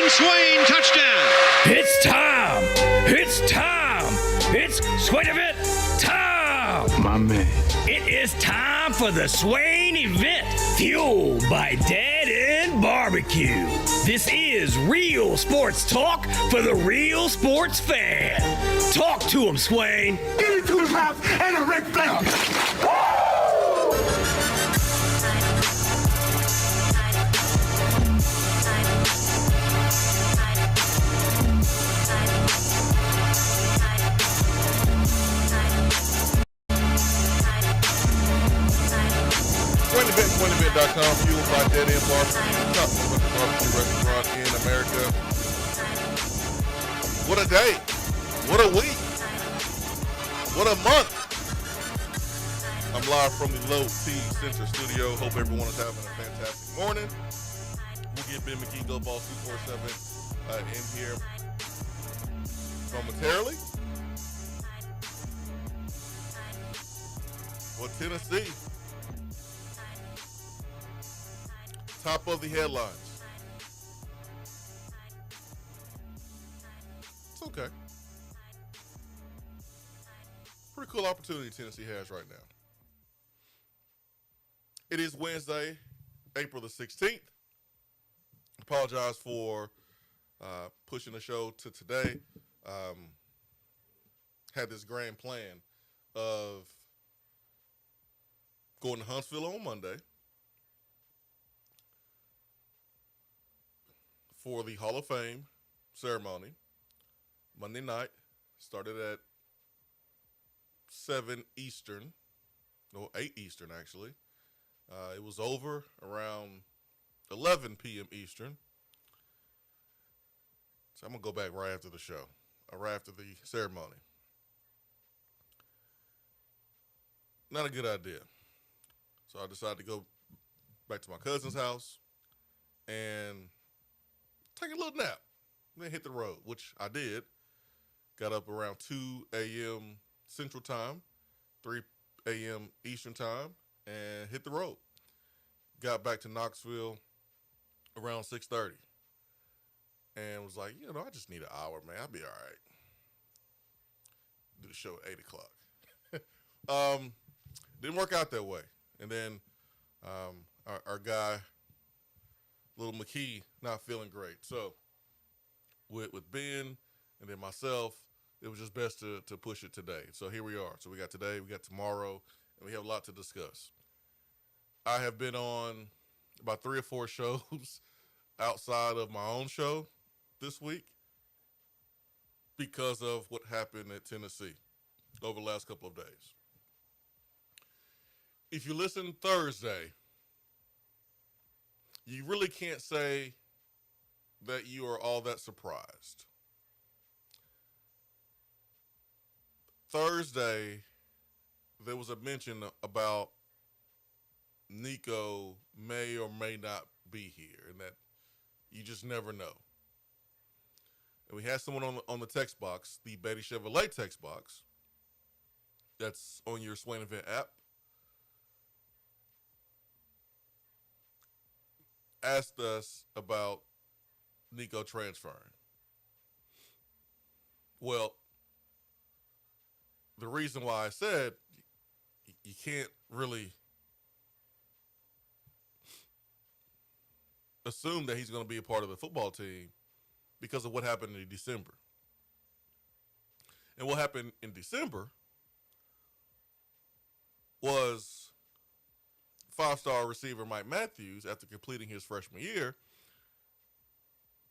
Swain, touchdown. It's time. It's time. It's Swain Event time. My man. It is time for the Swain Event, fueled by Dead End Barbecue. This is real sports talk for the real sports fan. Talk to him, Swain. Give me 2 laps and a Ric Flair. SwainEvent.com, fueled by Dead End Barbecue, top barbecue restaurant in America. What a day. What a week. What a month. I'm live from the Low T Center studio. Hope everyone is having a fantastic morning. We'll get Ben McKee, Go Ball 247 in here momentarily. Well, Tennessee. Top of the headlines. It's okay. Pretty cool opportunity Tennessee has right now. It is Wednesday, April the 16th. Apologize for pushing the show to today. Had this grand plan of going to Huntsville on Monday for the Hall of Fame ceremony. Monday night, started at 7 Eastern, no, 8 Eastern actually. It was over around 11 p.m. Eastern. So I'm going to go back right after the show, right after the ceremony. Not a good idea. So I decided to go back to my cousin's house and take a little nap, then hit the road, which I did. Got up around 2 a.m. Central Time, 3 a.m. Eastern Time, and hit the road. Got back to Knoxville around 6:30, and was like, I just need an hour, man. I'll be all right. Do the show at 8 o'clock. Didn't work out that way. And then our guy, Little McKee, not feeling great. So with Ben and then myself, it was just best to push it today. So here we are. So we got today, we got tomorrow, and we have a lot to discuss. I have been on about 3 or 4 shows outside of my own show this week because of what happened at Tennessee over the last couple of days. If you listen Thursday, you really can't say that you are all that surprised. Thursday, there was a mention about Nico may or may not be here, and that you just never know. And we had someone on the text box, the Betty Chevrolet text box, that's on your Swain Event app, asked us about Nico transferring. Well, the reason why I said you can't really assume that he's going to be a part of the football team because of what happened in December. And what happened in December was 5-star receiver Mike Matthews, after completing his freshman year,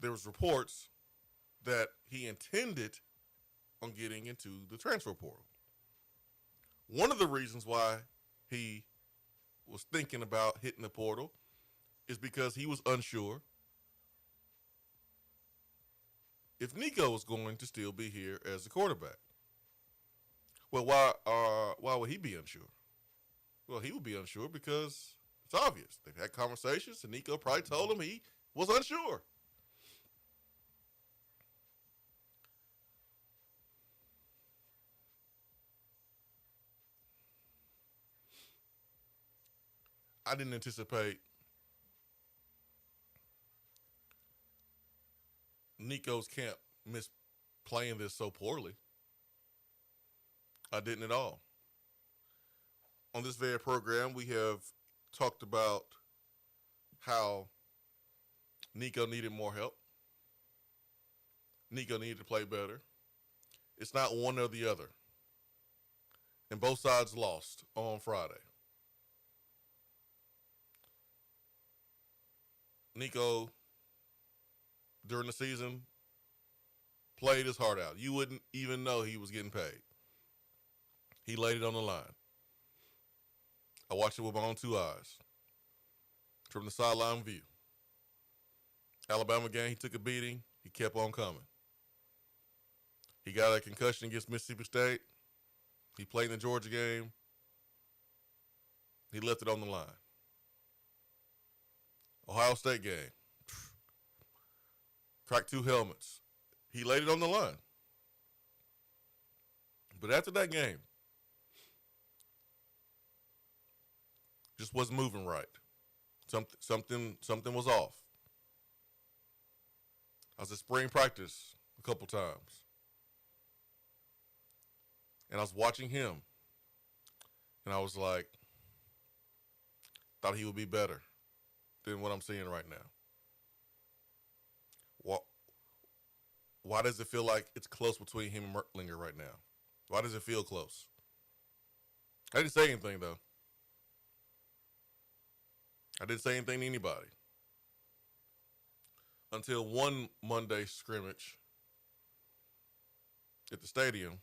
there was reports that he intended on getting into the transfer portal. One of the reasons why he was thinking about hitting the portal is because he was unsure if Nico was going to still be here as the quarterback. Well, why would he be unsure? Well, he would be unsure because it's obvious. They've had conversations, and Nico probably told him he was unsure. I didn't anticipate Nico's camp missed playing this so poorly. I didn't at all. On this very program, we have talked about how Nico needed more help. Nico needed to play better. It's not one or the other. And both sides lost on Friday. Nico, during the season, played his heart out. You wouldn't even know he was getting paid. He laid it on the line. I watched it with my own two eyes from the sideline view. Alabama game, he took a beating. He kept on coming. He got a concussion against Mississippi State. He played in the Georgia game. He left it on the line. Ohio State game. Cracked 2 helmets. He laid it on the line. But after that game, just wasn't moving right. Something was off. I was at spring practice a couple times. And I was watching him. And I was like, thought he would be better than what I'm seeing right now. Why does it feel like it's close between him and Merklinger right now? Why does it feel close? I didn't say anything, though. I didn't say anything to anybody. Until one Monday scrimmage at the stadium,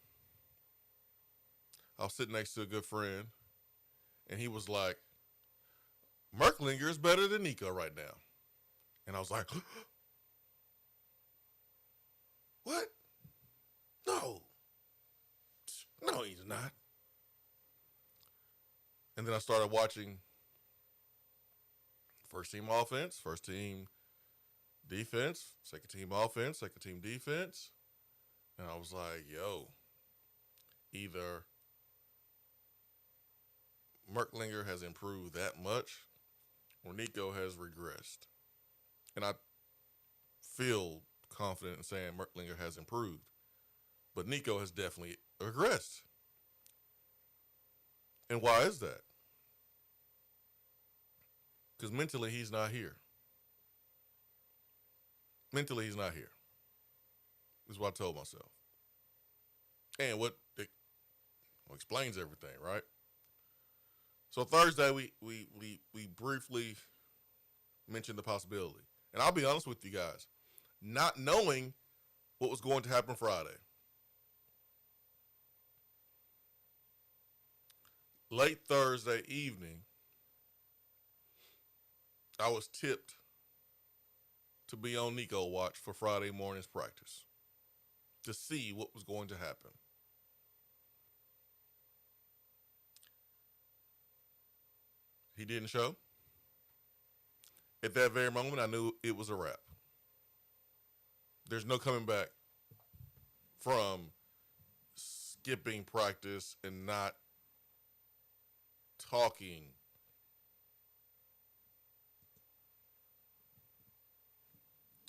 I was sitting next to a good friend, and he was like, Merklinger is better than Nico right now. And I was like, what? No, he's not. And then I started watching first team offense, first team defense, second team offense, second team defense. And I was like, yo, either Merklinger has improved that much or Nico has regressed. And I feel confident in saying Merklinger has improved. But Nico has definitely regressed. And why is that? Because mentally he's not here. Mentally he's not here. This is what I told myself. And what explains everything, right? So Thursday we briefly mentioned the possibility. And I'll be honest with you guys, not knowing what was going to happen Friday. Late Thursday evening, I was tipped to be on Nico watch for Friday morning's practice to see what was going to happen. He didn't show. At that very moment, I knew it was a wrap. There's no coming back from skipping practice and not talking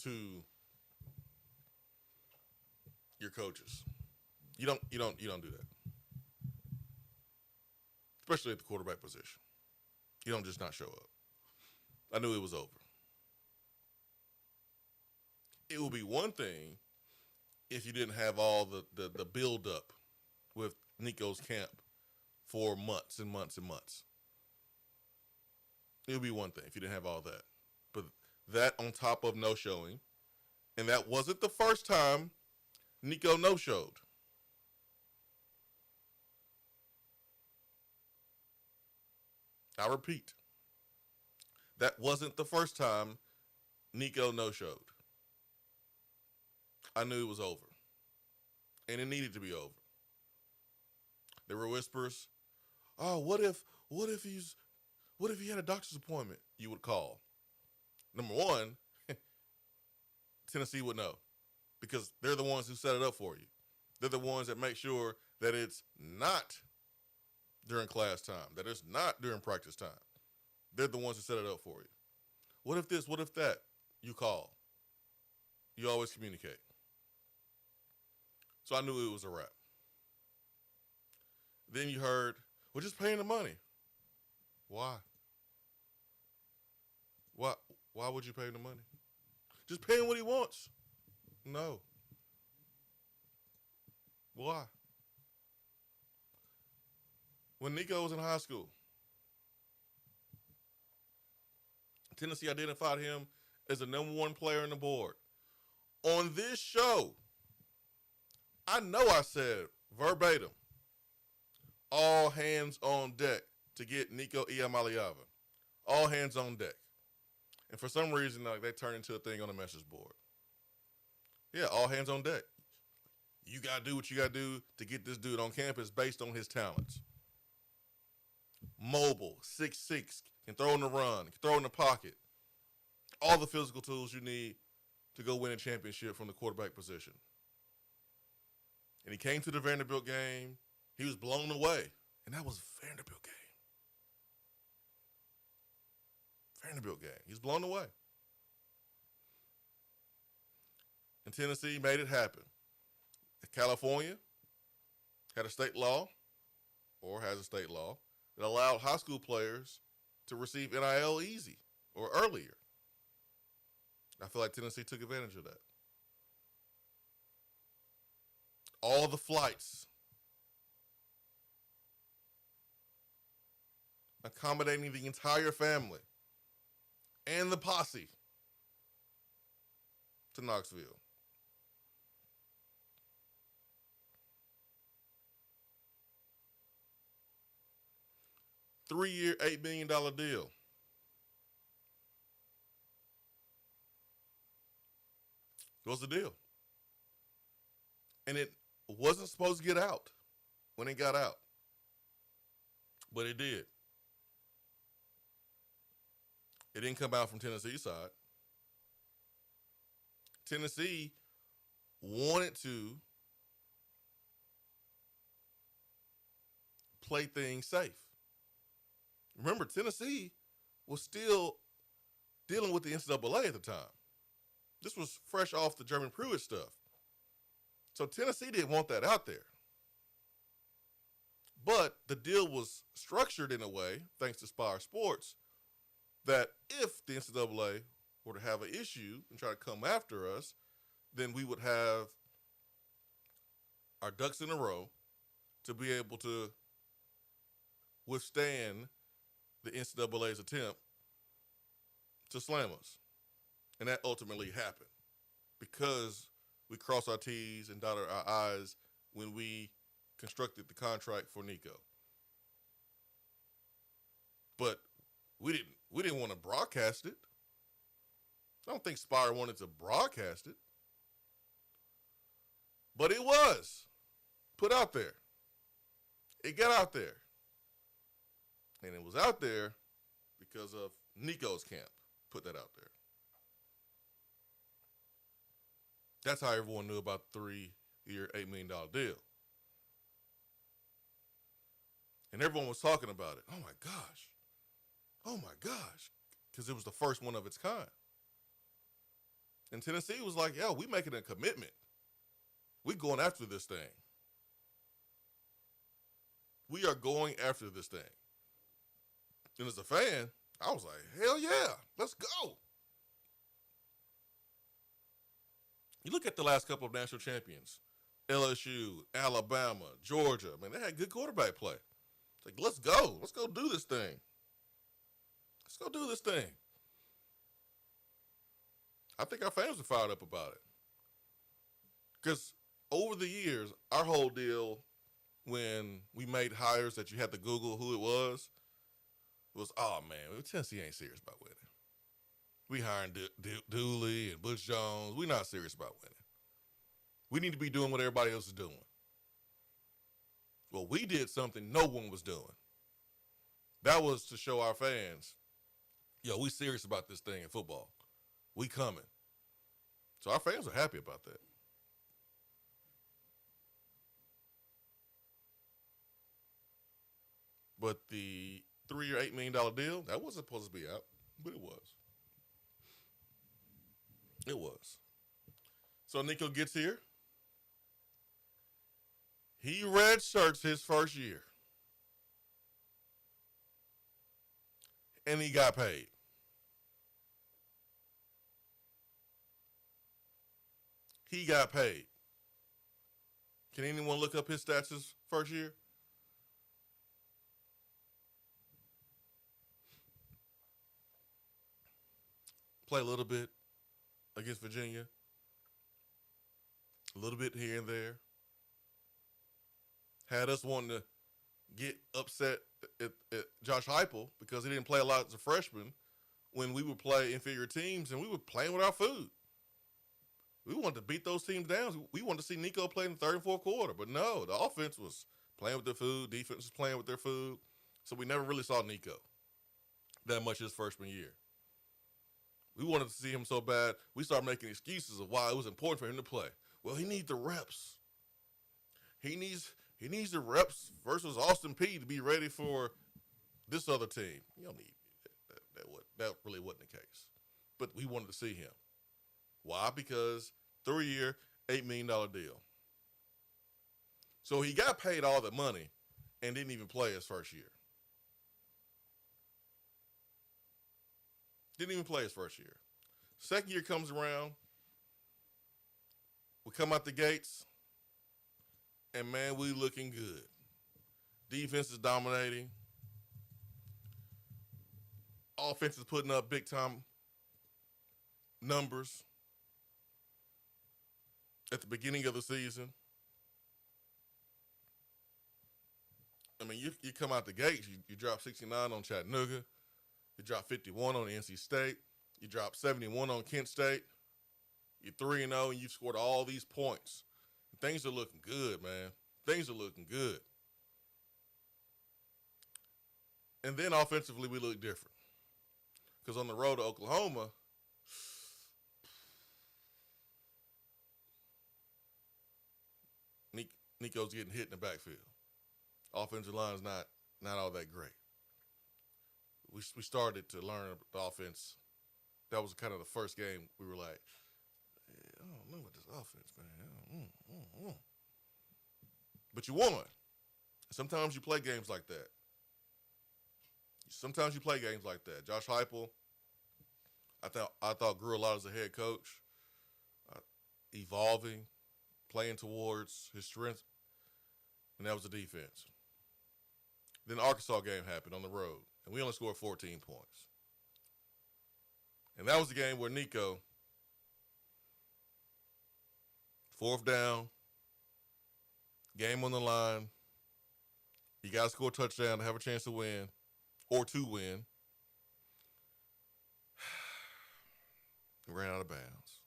to your coaches. You don't do that. Especially at the quarterback position. You don't just not show up. I knew it was over. It would be one thing if you didn't have all the build up with Nico's camp for months and months and months. It would be one thing if you didn't have all that. But that on top of no showing, and that wasn't the first time Nico no showed. I repeat, that wasn't the first time Nico no showed. I knew it was over. And it needed to be over. There were whispers, oh, what if he had a doctor's appointment? You would call. Number one, Tennessee would know. Because they're the ones who set it up for you. They're the ones that make sure that it's not during class time, that it's not during practice time. They're the ones who set it up for you. What if this? What if that? You call. you always communicate. So I knew it was a wrap. Then you heard, we're just paying the money. Why? Why would you pay the money? Just pay him what he wants. No. Why? When Nico was in high school, Tennessee identified him as the number one player on the board. On this show, I know I said verbatim, all hands on deck to get Nico Iamaleava. All hands on deck. And for some reason, they turned into a thing on the message board. Yeah, all hands on deck. You got to do what you got to do to get this dude on campus based on his talents. Mobile, 6'6", can throw in the run, can throw in the pocket. All the physical tools you need to go win a championship from the quarterback position. And he came to the Vanderbilt game. He was blown away. And that was a Vanderbilt game. Vanderbilt game. He was blown away. And Tennessee made it happen. California had a state law, or has a state law, that allowed high school players to receive NIL easy or earlier. I feel like Tennessee took advantage of that. All the flights, accommodating the entire family and the posse to Knoxville. Three-year, $8 million deal. Was the deal. And it wasn't supposed to get out when it got out. But it did. It didn't come out from Tennessee's side. Tennessee wanted to play things safe. Remember, Tennessee was still dealing with the NCAA at the time. This was fresh off the German Pruitt stuff. So Tennessee didn't want that out there. But the deal was structured in a way, thanks to Spire Sports, that if the NCAA were to have an issue and try to come after us, then we would have our ducks in a row to be able to withstand the NCAA's attempt to slam us. And that ultimately happened because we crossed our T's and dotted our I's when we constructed the contract for Nico. But we didn't want to broadcast it. I don't think Spire wanted to broadcast it. But it was put out there. It got out there. And it was out there because of Nico's camp put that out there. That's how everyone knew about the 3-year, $8 million deal. And everyone was talking about it. Oh, my gosh. Oh, my gosh. Because it was the first one of its kind. And Tennessee was like, yeah, we making a commitment. We going after this thing. We are going after this thing. And as a fan, I was like, hell yeah, let's go. You look at the last couple of national champions, LSU, Alabama, Georgia. Man, they had good quarterback play. It's like, let's go. Let's go do this thing. Let's go do this thing. I think our fans are fired up about it. Because over the years, our whole deal when we made hires that you had to Google who it was, oh, man, Tennessee ain't serious about winning. We hiring Dooley and Butch Jones. We're not serious about winning. We need to be doing what everybody else is doing. Well, we did something no one was doing. That was to show our fans, yo, we serious about this thing in football. We coming. So our fans are happy about that. But the 3-year, $8 million deal, that wasn't supposed to be out, but it was. It was. So Nico gets here. He redshirts his first year. And he got paid. He got paid. Can anyone look up his stats his first year? Play a little bit against Virginia. A little bit here and there. Had us wanting to get upset at Josh Heupel because he didn't play a lot as a freshman when we would play inferior teams and we were playing with our food. We wanted to beat those teams down. We wanted to see Nico play in the third and fourth quarter. But no, the offense was playing with their food. Defense was playing with their food. So we never really saw Nico that much his freshman year. We wanted to see him so bad, we started making excuses of why it was important for him to play. Well, he needs the reps. He needs the reps versus Austin Peay to be ready for this other team. You don't need that really wasn't the case. But we wanted to see him. Why? Because 3-year, $8 million deal. So he got paid all that money and didn't even play his first year. Didn't even play his first year. Second year comes around. We come out the gates. And, man, we looking good. Defense is dominating. Offense is putting up big-time numbers at the beginning of the season. I mean, you come out the gates, you drop 69 on Chattanooga. You drop 51 on NC State. You drop 71 on Kent State. You're 3-0, and you've scored all these points. Things are looking good, man. Things are looking good. And then offensively, we look different. Because on the road to Oklahoma, Nico's getting hit in the backfield. Offensive line is not all that great. We started to learn the offense. That was kind of the first game we were like, I don't know about this offense, man. But you won. Sometimes you play games like that. Josh Heupel, I thought grew a lot as a head coach, evolving, playing towards his strengths, and that was the defense. Then the Arkansas game happened on the road, and we only scored 14 points. And that was the game where Nico, fourth down, game on the line, you got to score a touchdown to have a chance to win or to win. Ran out of bounds.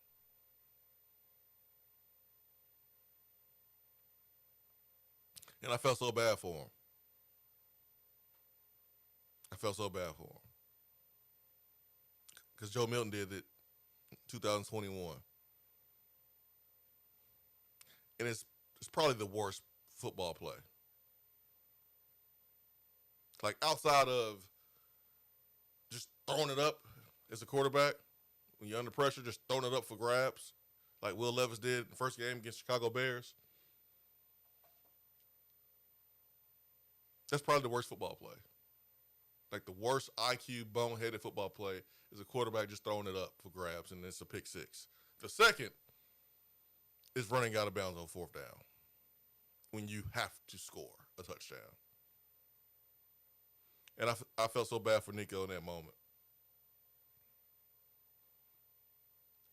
And I felt so bad for him. Because Joe Milton did it in 2021. And it's probably the worst football play. Like outside of just throwing it up as a quarterback, when you're under pressure, just throwing it up for grabs, like Will Levis did in the first game against Chicago Bears. That's probably the worst football play. Like the worst IQ boneheaded football play is a quarterback just throwing it up for grabs, and it's a pick six. The second is running out of bounds on fourth down when you have to score a touchdown. And I felt so bad for Nico in that moment.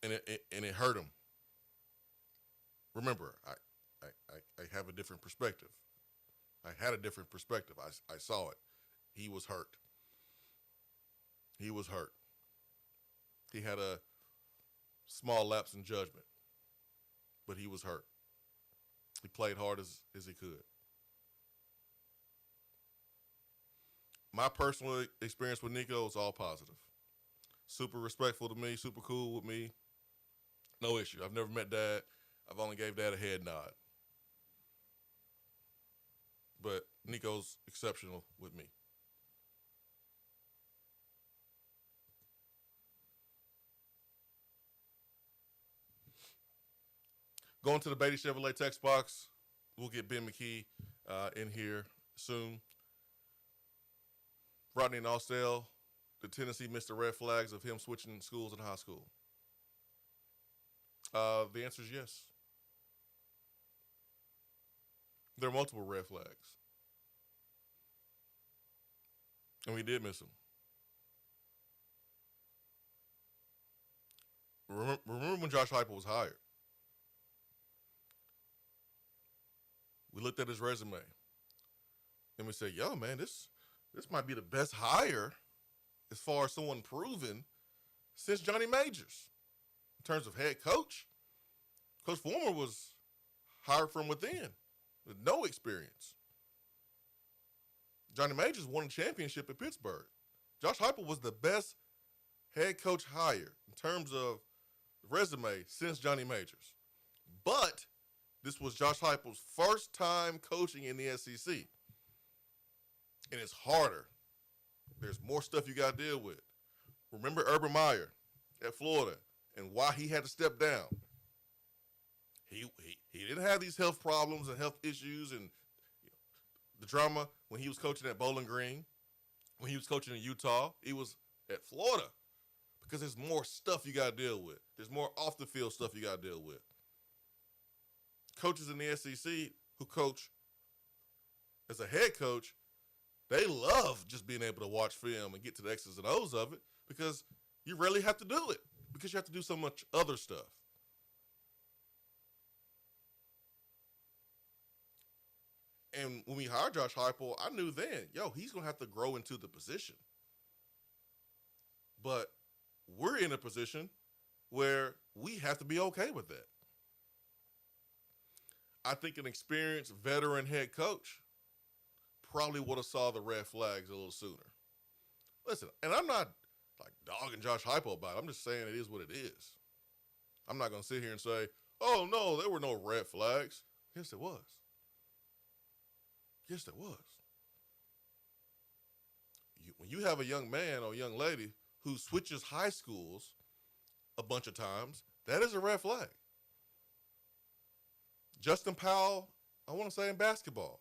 And it hurt him. Remember, I have a different perspective. I had a different perspective. I saw it. He was hurt. He had a small lapse in judgment, but he was hurt. He played hard as he could. My personal experience with Nico was all positive. Super respectful to me, super cool with me. No issue. I've never met Dad. I've only gave Dad a head nod. But Nico's exceptional with me. Going to the Beatty Chevrolet text box. We'll get Ben McKee in here soon. Rodney and Austell, did Tennessee miss the red flags of him switching schools in high school? The answer is yes. There are multiple red flags. And we did miss them. Remember when Josh Heupel was hired? We looked at his resume and we said, yo, man, this might be the best hire as far as someone proven since Johnny Majors. In terms of head coach, Coach Fulmer was hired from within with no experience. Johnny Majors won a championship at Pittsburgh. Josh Heupel was the best head coach hire in terms of resume since Johnny Majors. But this was Josh Heupel's first time coaching in the SEC. And it's harder. There's more stuff you got to deal with. Remember Urban Meyer at Florida and why he had to step down. He didn't have these health problems and health issues and the drama when he was coaching at Bowling Green, when he was coaching in Utah. He was at Florida because there's more stuff you got to deal with. There's more off the field stuff you got to deal with. Coaches in the SEC who coach as a head coach, they love just being able to watch film and get to the X's and O's of it because you rarely have to do it because you have to do so much other stuff. And when we hired Josh Heupel, I knew then, he's going to have to grow into the position. But we're in a position where we have to be okay with that. I think an experienced veteran head coach probably would have saw the red flags a little sooner. Listen, and I'm not like dogging Josh Heupel about it. I'm just saying it is what it is. I'm not going to sit here and say, oh, no, there were no red flags. Yes, there was. Yes, there was. When you have a young man or a young lady who switches high schools a bunch of times, that is a red flag. Justin Powell, I want to say in basketball,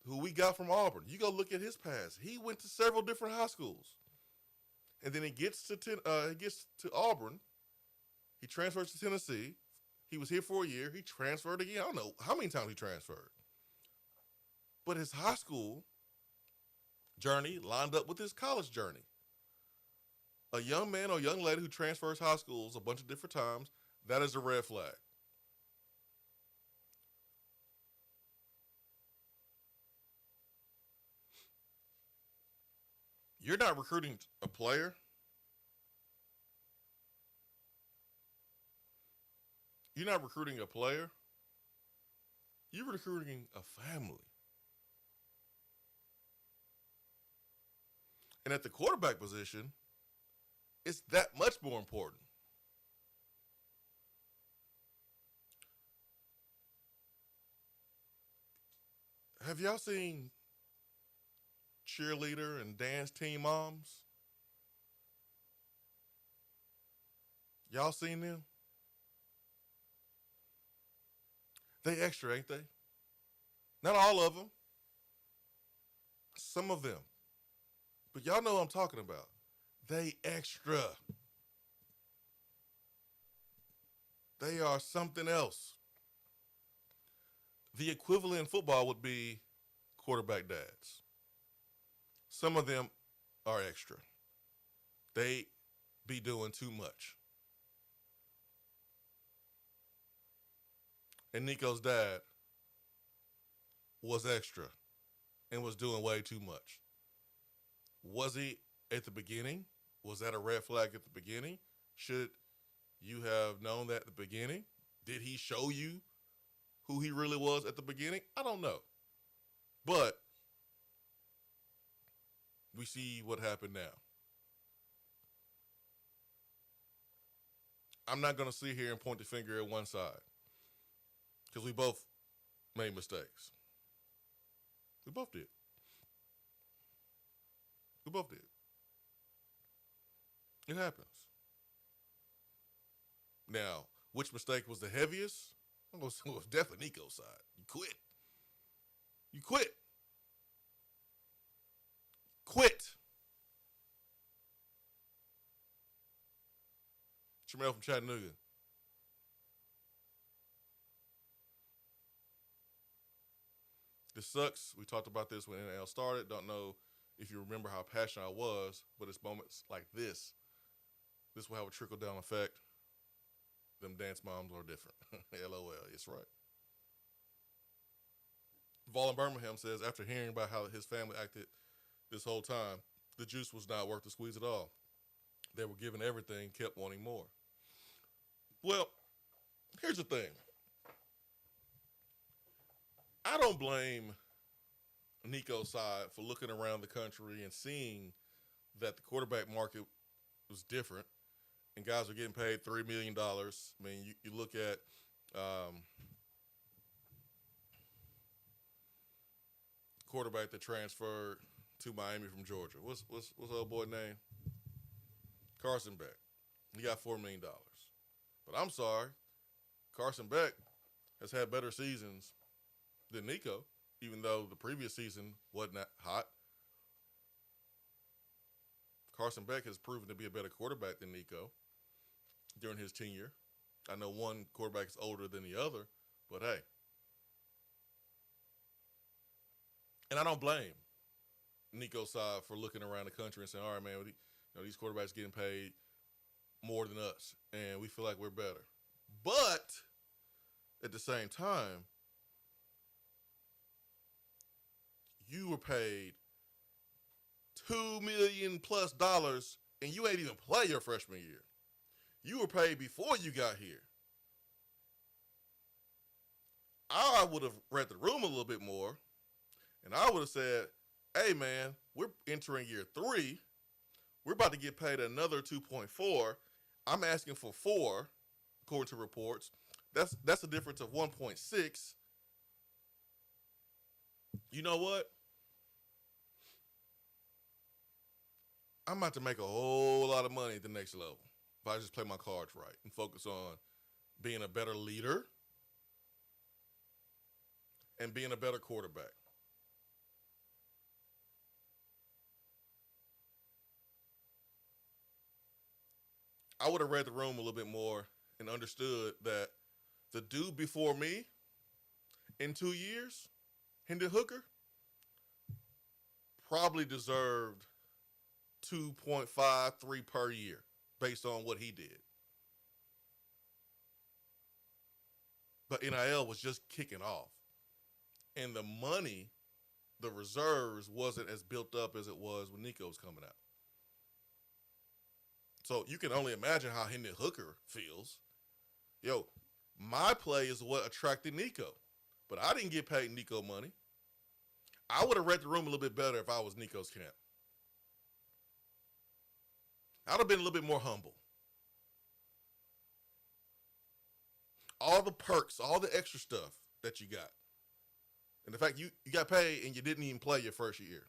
who we got from Auburn. You go look at his past. He went to several different high schools. And then he gets to Auburn. He transfers to Tennessee. He was here for a year. He transferred again. I don't know how many times he transferred. But his high school journey lined up with his college journey. A young man or young lady who transfers high schools a bunch of different times, that is a red flag. You're not recruiting a player. You're not recruiting a player. You're recruiting a family. And at the quarterback position, it's that much more important. Have y'all seen cheerleader and dance team moms? Y'all seen them? They extra, ain't they? Not all of them. Some of them. But y'all know what I'm talking about. They extra. They are something else. The equivalent in football would be quarterback dads. Some of them are extra. They be doing too much. And Nico's dad was extra and was doing way too much. Was he at the beginning? Was that a red flag at the beginning? Should you have known that at the beginning? Did he show you who he really was at the beginning? I don't know. But we see what happened now. I'm not going to sit here and point the finger at one side because we both made mistakes. We both did. We both did. It happens. Now, which mistake was the heaviest? I'm going to say it was definitely Nico's side. You quit. You quit. Quit. Tramel from Chattanooga. This sucks. We talked about this when NL started. Don't know if you remember how passionate I was, but it's moments like this. This will have a trickle-down effect. Them dance moms are different. LOL. It's right. Vol in Birmingham says, after hearing about how his family acted this whole time, the juice was not worth the squeeze at all. They were given everything, kept wanting more. Well, here's the thing. I don't blame Nico's side for looking around the country and seeing that the quarterback market was different and guys are getting paid $3 million. I mean, you look at quarterback that transferred to Miami from Georgia. What's old boy name? Carson Beck. He got $4 million. But I'm sorry, Carson Beck has had better seasons than Nico, even though the previous season wasn't that hot. Carson Beck has proven to be a better quarterback than Nico during his tenure. I know one quarterback is older than the other, but hey. And I don't blame Nico's side for looking around the country and saying, all right, man, these quarterbacks getting paid more than us, and we feel like we're better. But at the same time, you were paid $2 million plus, and you ain't even play your freshman year. You were paid before you got here. I would have read the room a little bit more, and I would have said, hey, man, we're entering year 3. We're about to get paid another 2.4. I'm asking for 4, according to reports. That's a difference of 1.6. You know what? I'm about to make a whole lot of money at the next level if I just play my cards right and focus on being a better leader and being a better quarterback. I would have read the room a little bit more and understood that the dude before me in 2 years, Hendon Hooker, probably deserved 2.53 per year based on what he did. But NIL was just kicking off. And the money, the reserves, wasn't as built up as it was when Nico was coming out. So you can only imagine how Hendon Hooker feels. Yo, my play is what attracted Nico. But I didn't get paid Nico money. I would have read the room a little bit better if I was Nico's camp. I'd have been a little bit more humble. All the perks, all the extra stuff that you got. And the fact you got paid and you didn't even play your first year.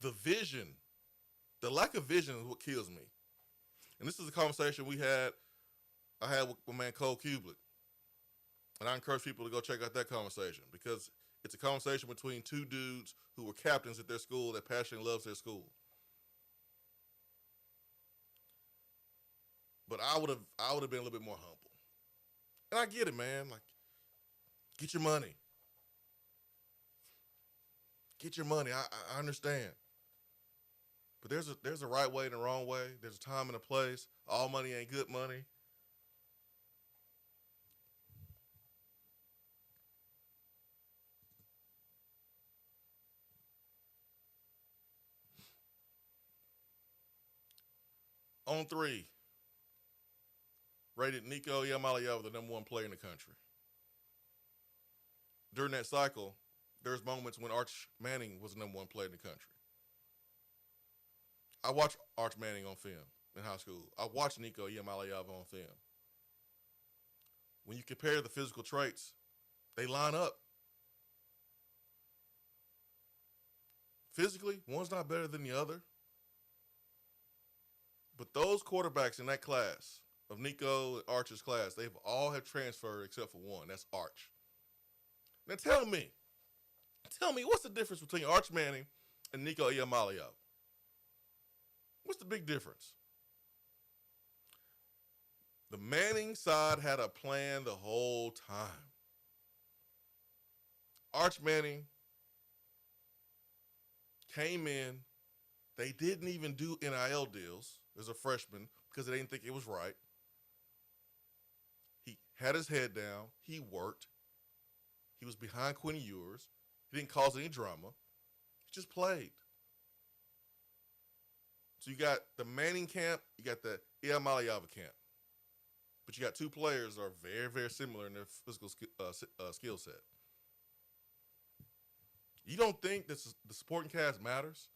The vision, the lack of vision is what kills me. And this is a conversation I had with my man Cole Kublik. And I encourage people to go check out that conversation because it's a conversation between two dudes who were captains at their school that passionately loves their school. But I would have been a little bit more humble. And I get it, man. Like, get your money. Get your money. I understand. But there's a right way and a wrong way. There's a time and a place. All money ain't good money. On 3, rated Nico Iamaleava the number 1 player in the country. During that cycle, there's moments when Arch Manning was the number 1 player in the country. I watched Arch Manning on film in high school. I watched Nico Iamaleava on film. When you compare the physical traits, they line up. physically, one's not better than the other. But those quarterbacks in that class, of Nico and Arch's class, they've all have transferred except for one. That's Arch. Now tell me, what's the difference between Arch Manning and Nico Iamaleava? What's the big difference? The Manning side had a plan the whole time. Arch Manning came in. They didn't even do NIL deals as a freshman because they didn't think it was right. He had his head down. He worked. He was behind Quinn Ewers. He didn't cause any drama. He just played. So you got the Manning camp. You got the Iamaleava camp. But you got two players that are very, very similar in their physical skill set. You don't think that the supporting cast matters?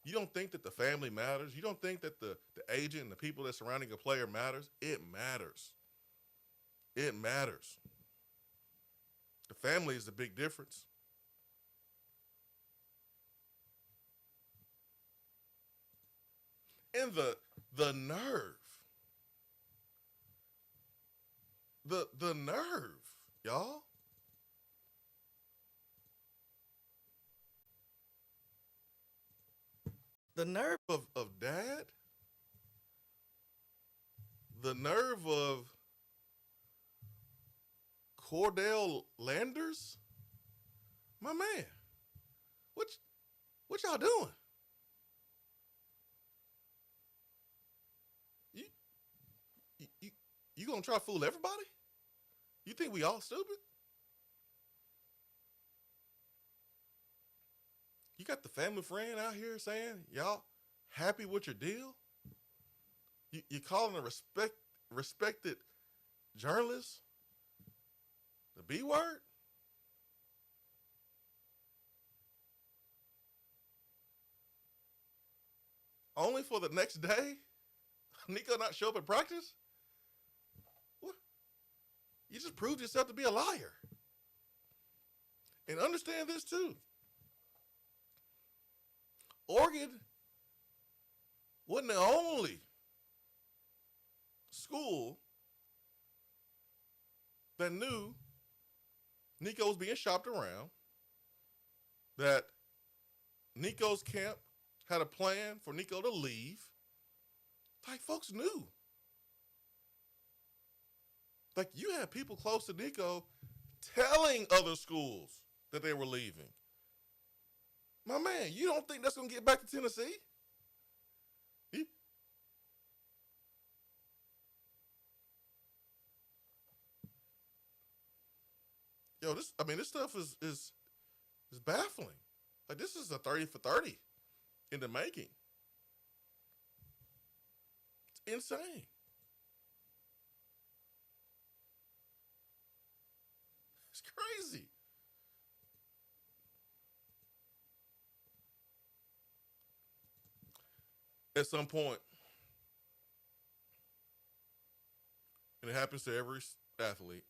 You don't think that the family matters? You don't think that the agent and the people that surrounding a player matters? It matters. It matters. The family is the big difference. And the nerve. The nerve, y'all. The nerve of Dad. The nerve of Cordell Landers. My man. What y'all doing? You gonna try to fool everybody? You think we all stupid? You got the family friend out here saying, y'all happy with your deal? You calling a respected journalist the B word? Only for the next day, Nico not show up at practice? What? You just proved yourself to be a liar. And understand this too. Oregon wasn't the only school that knew Nico was being shopped around, that Nico's camp had a plan for Nico to leave. Like, folks knew. Like, you had people close to Nico telling other schools that they were leaving. My man, you don't think that's going to get back to Tennessee? Yo, this stuff is baffling. Like, this is a 30 for 30 in the making. It's insane. It's crazy. At some point, and it happens to every athlete,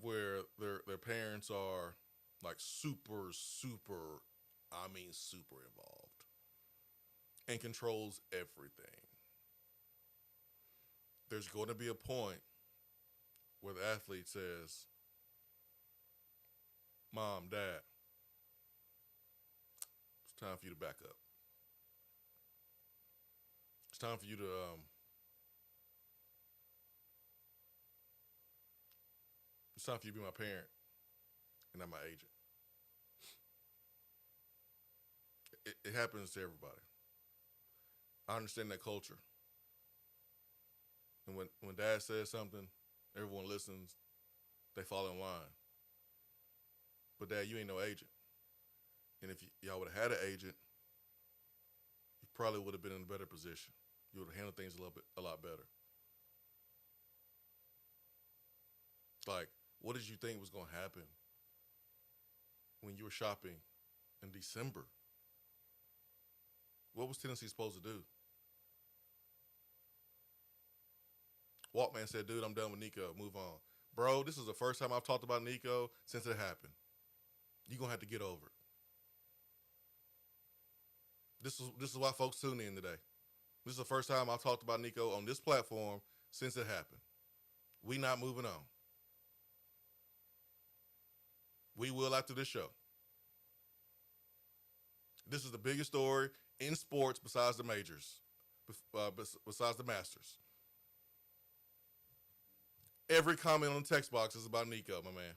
where their parents are like super involved and controls everything. There's going to be a point where the athlete says, Mom, Dad, it's time for you to back up. It's time for you to it's time for you to be my parent and not my agent. It happens to everybody. I understand that culture. And when Dad says something, everyone listens, they fall in line. But Dad, you ain't no agent. And if y'all would have had an agent, you probably would have been in a better position. You would have handled things a lot better. Like, what did you think was going to happen when you were shopping in December? What was Tennessee supposed to do? Walkman said, dude, I'm done with Nico. Move on. Bro, this is the first time I've talked about Nico since it happened. You're going to have to get over it. This is why folks tune in today. This is the first time I've talked about Nico on this platform since it happened. We not moving on. We will after this show. This is the biggest story in sports besides the majors, besides the Masters. Every comment on the text box is about Nico, my man.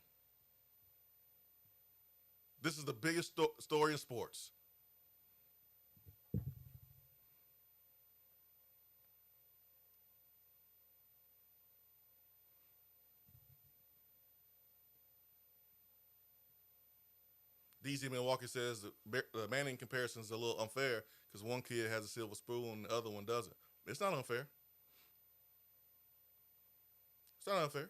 This is the biggest story in sports. DZ Milwaukee says the Manning comparison is a little unfair because one kid has a silver spoon and the other one doesn't. It's not unfair. It's not unfair.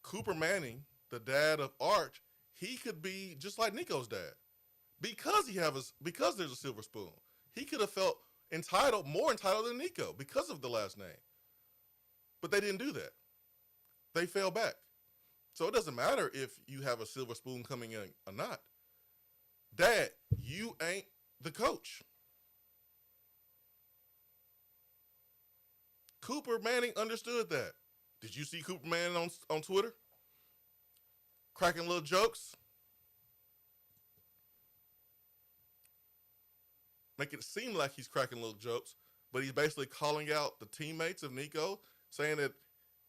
Cooper Manning, the dad of Arch, he could be just like Nico's dad because because there's a silver spoon. He could have felt more entitled than Nico because of the last name. But they didn't do that. They fell back. So it doesn't matter if you have a silver spoon coming in or not. Dad, you ain't the coach. Cooper Manning understood that. Did you see Cooper Manning on Twitter? Cracking little jokes? Make it seem like he's cracking little jokes, but he's basically calling out the teammates of Nico, saying that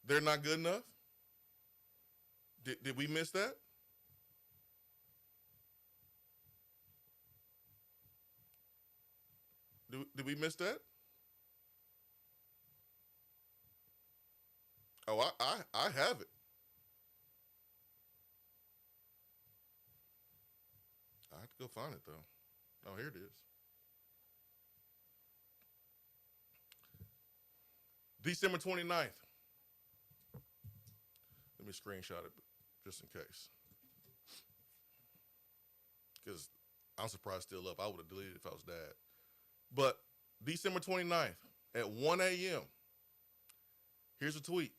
they're not good enough. Did we miss that? Did we miss that? Oh, I have it. I have to go find it, though. Oh, here it is. December 29th. Let me screenshot it just in case. Because I'm surprised it's still up. I would have deleted it if I was dad. But December 29th at 1 a.m., here's a tweet.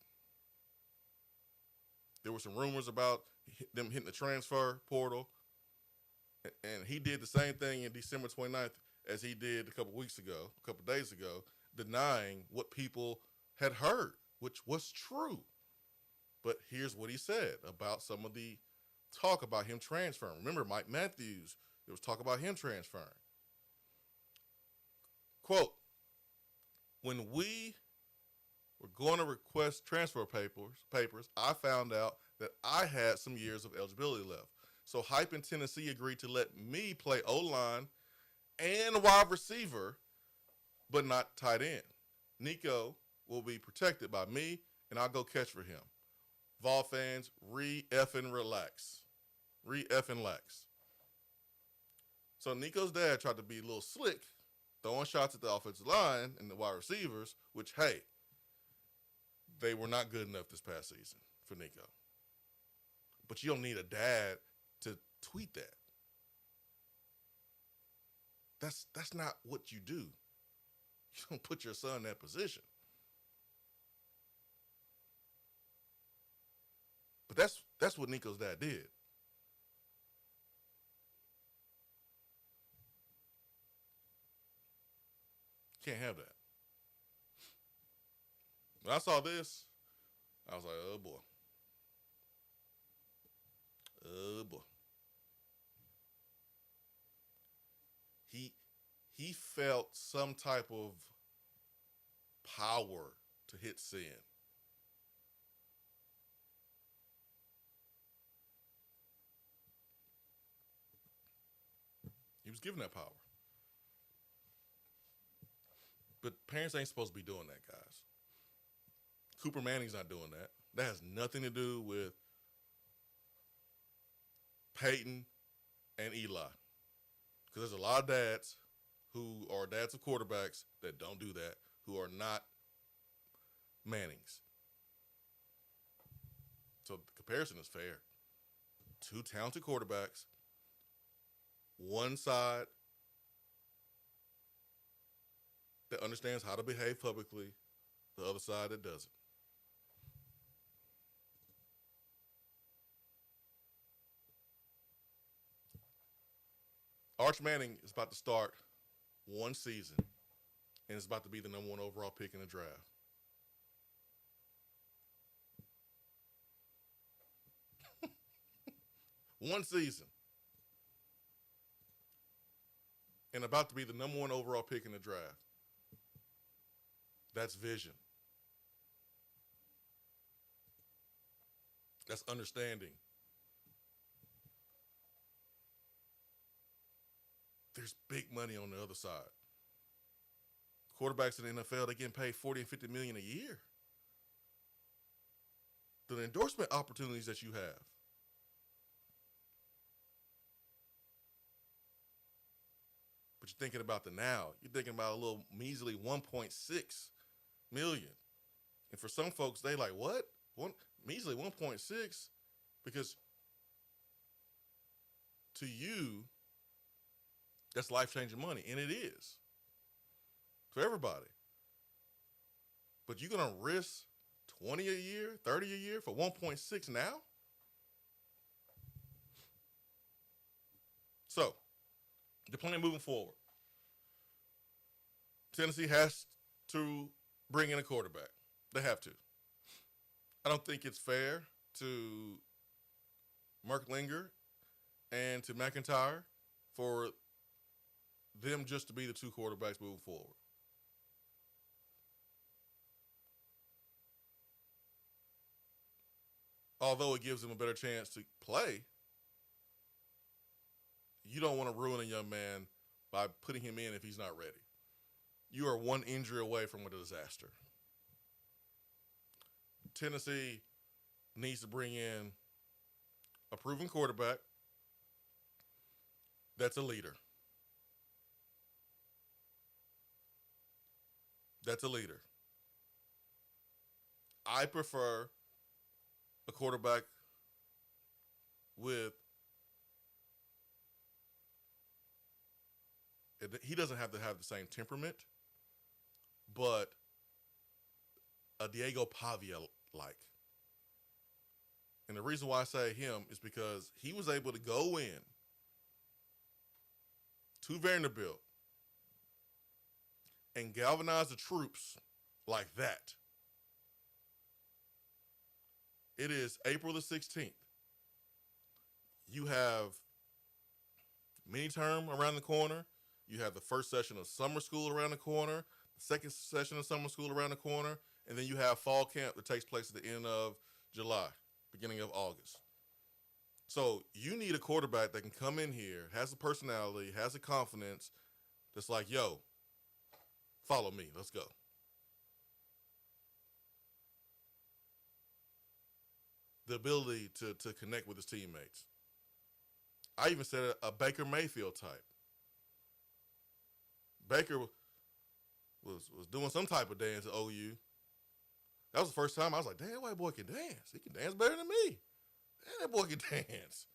There were some rumors about them hitting the transfer portal. And he did the same thing in December 29th as he did a couple days ago, denying what people had heard, which was true. But here's what he said about some of the talk about him transferring. Remember, Mike Matthews, there was talk about him transferring. Quote, when we were going to request transfer papers, I found out that I had some years of eligibility left. So Hype in Tennessee agreed to let me play O-line and wide receiver, but not tight end. Nico will be protected by me, and I'll go catch for him. Vol fans, re-effing relax. Re-effing lax. So Nico's dad tried to be a little slick, throwing shots at the offensive line and the wide receivers, which, hey, they were not good enough this past season for Nico. But you don't need a dad to tweet that. That's not what you do. You don't put your son in that position. But that's what Nico's dad did. Can't have that. When I saw this, I was like, oh boy. Oh boy. He felt some type of power to hit sin. He was given that power. But parents ain't supposed to be doing that, guys. Cooper Manning's not doing that. That has nothing to do with Peyton and Eli. Because there's a lot of dads who are dads of quarterbacks that don't do that, who are not Mannings. So the comparison is fair. Two talented quarterbacks, one side that understands how to behave publicly, the other side that doesn't. Arch Manning is about to start one season, and is about to be the number 1 overall pick in the draft. One season. And about to be the number 1 overall pick in the draft. That's vision. That's understanding. There's big money on the other side. Quarterbacks in the NFL, they getting paid $40 and $50 million a year. The endorsement opportunities that you have. But you're thinking about the now. You're thinking about a little measly 1.6 million. And for some folks, they like, what? Measly 1.6? Because to you, that's life-changing money. And it is. For everybody. But you're going to risk 20 a year, 30 a year for 1.6 now? So, the plan moving forward. Tennessee has to bring in a quarterback. They have to. I don't think it's fair to Merklinger and to McIntyre for them just to be the 2 quarterbacks moving forward. Although it gives them a better chance to play, you don't want to ruin a young man by putting him in if he's not ready. You are one injury away from a disaster. Tennessee needs to bring in a proven quarterback that's a leader. That's a leader. I prefer a quarterback with, he doesn't have to have the same temperament, but a Diego Pavia-like. And the reason why I say him is because he was able to go in to Vanderbilt and galvanize the troops like that. It is April the 16th. You have mini-term around the corner. You have the first session of summer school around the corner, the second session of summer school around the corner, and then you have fall camp that takes place at the end of July, beginning of August. So you need a quarterback that can come in here, has a personality, has a confidence, that's like, yo, follow me, let's go. The ability to connect with his teammates. I even said a Baker Mayfield type. Baker was doing some type of dance at OU. That was the first time I was like, damn, that white boy can dance. He can dance better than me. Damn, that boy can dance.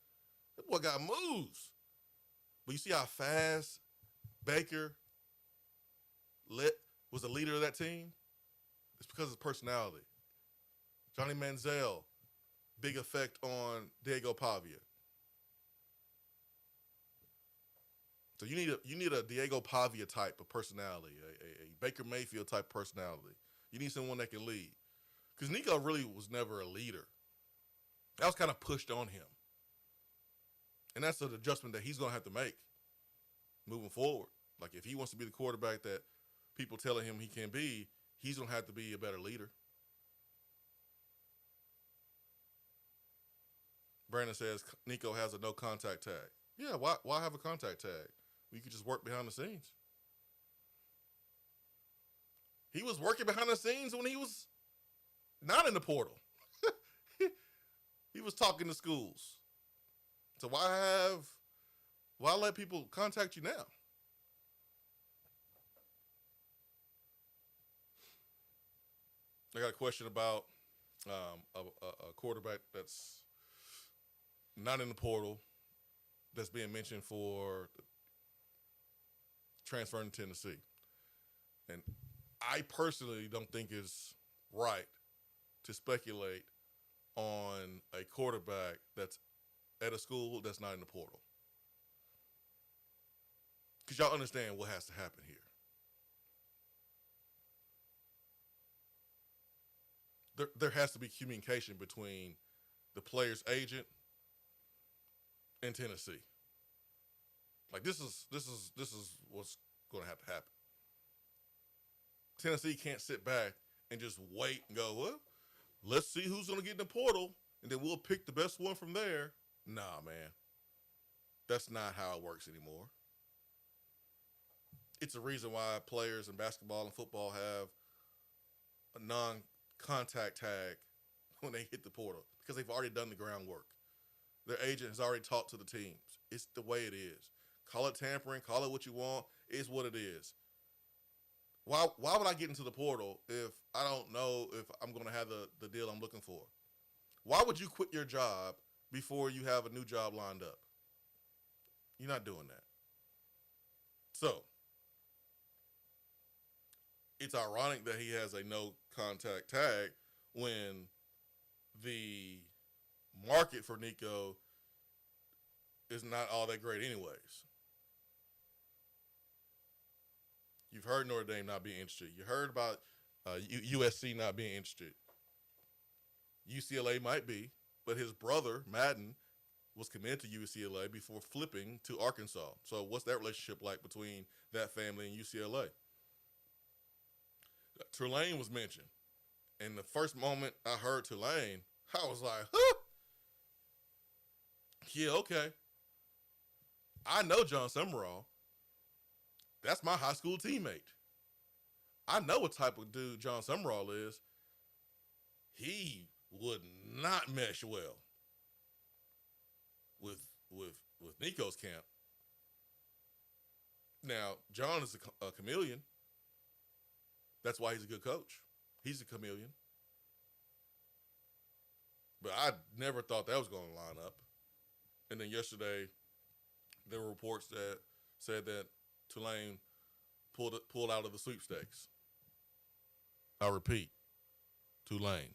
That boy got moves. But you see how fast Baker was the leader of that team? It's because of his personality. Johnny Manziel, big effect on Diego Pavia. So you need a Diego Pavia type of personality, a Baker Mayfield type personality. You need someone that can lead. Because Nico really was never a leader. That was kind of pushed on him. And that's an adjustment that he's going to have to make moving forward. Like if he wants to be the quarterback that people telling him he can be, he's going to have to be a better leader. Brandon says Nico has a no contact tag. Yeah, why have a contact tag? We could just work behind the scenes. He was working behind the scenes when he was not in the portal. He was talking to schools. So why let people contact you now? I got a question about a quarterback that's not in the portal that's being mentioned for transferring to Tennessee. And I personally don't think it's right to speculate on a quarterback that's at a school that's not in the portal. Because y'all understand what has to happen here. There has to be communication between the player's agent and Tennessee. Like this is what's going to happen. Tennessee can't sit back and just wait and go, well, let's see who's going to get in the portal, and then we'll pick the best one from there. Nah, man. That's not how it works anymore. It's a reason why players in basketball and football have a non-contact tag when they hit the portal because they've already done the groundwork. Their agent has already talked to the teams. It's the way it is. Call it tampering, call it what you want. It's what it is. Why would I get into the portal if I don't know if I'm going to have the deal I'm looking for? Why would you quit your job before you have a new job lined up? You're not doing that. So, it's ironic that he has a no contact tag when the market for Nico is not all that great anyways. You've heard Notre Dame not being interested. You heard about USC not being interested. UCLA might be, but his brother, Madden, was committed to UCLA before flipping to Arkansas. So what's that relationship like between that family and UCLA? Tulane was mentioned. And the first moment I heard Tulane, I was like, huh? Yeah, okay. I know John Summerall. That's my high school teammate. I know what type of dude John Summerall is. He would not mesh well with Nico's camp. Now, John is a chameleon. That's why he's a good coach. He's a chameleon. But I never thought that was going to line up. And then yesterday, there were reports that said that Tulane pulled out of the sweepstakes. I repeat, Tulane.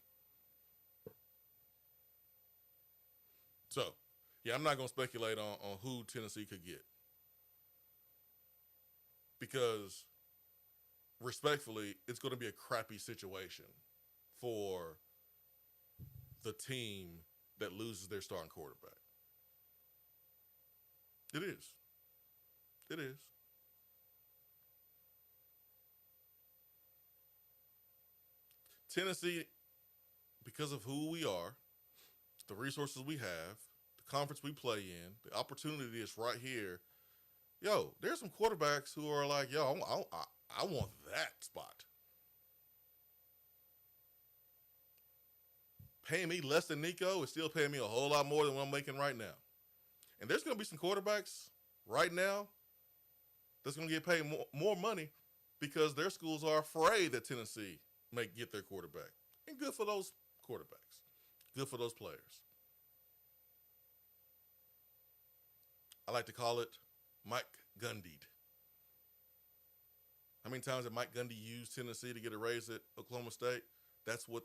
So, yeah, I'm not going to speculate on who Tennessee could get. Because, respectfully, it's going to be a crappy situation for the team that loses their starting quarterback. It is. It is. Tennessee, because of who we are, the resources we have, the conference we play in, the opportunity is right here. Yo, there's some quarterbacks who are like, yo, I want that spot. Paying me less than Nico is still paying me a whole lot more than what I'm making right now. And there's going to be some quarterbacks right now that's going to get paid more money because their schools are afraid that Tennessee may get their quarterback. And good for those quarterbacks. Good for those players. I like to call it Mike Gundy'd. How many times did Mike Gundy use Tennessee to get a raise at Oklahoma State? That's what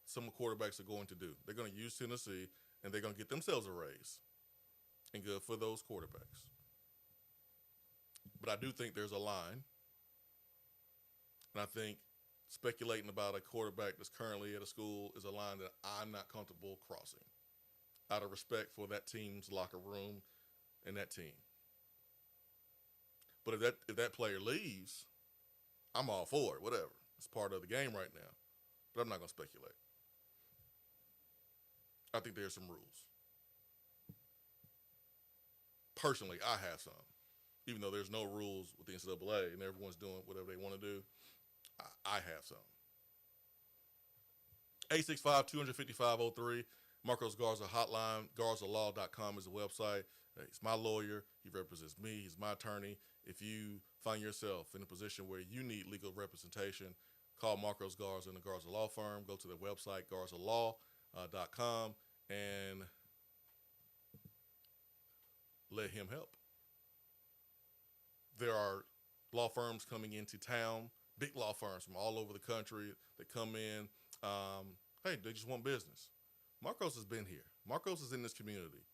some quarterbacks are going to do. They're going to use Tennessee, and they're going to get themselves a raise. And good for those quarterbacks. But I do think there's a line. And I think speculating about a quarterback that's currently at a school is a line that I'm not comfortable crossing out of respect for that team's locker room and that team. But if that player leaves, I'm all for it, whatever. It's part of the game right now. But I'm not going to speculate. I think there's some rules. Personally, I have some. Even though there's no rules with the NCAA and everyone's doing whatever they want to do, I have some. 865-255-03. Marcos Garza hotline. GarzaLaw.com is the website. He's my lawyer. He represents me. He's my attorney. If you find yourself in a position where you need legal representation, call Marcos Garza and the Garza Law Firm. Go to their website, GarzaLaw.com, and let him help. There are law firms coming into town, big law firms from all over the country that come in. Hey, they just want business. Marcos has been here. Marcos is in this community.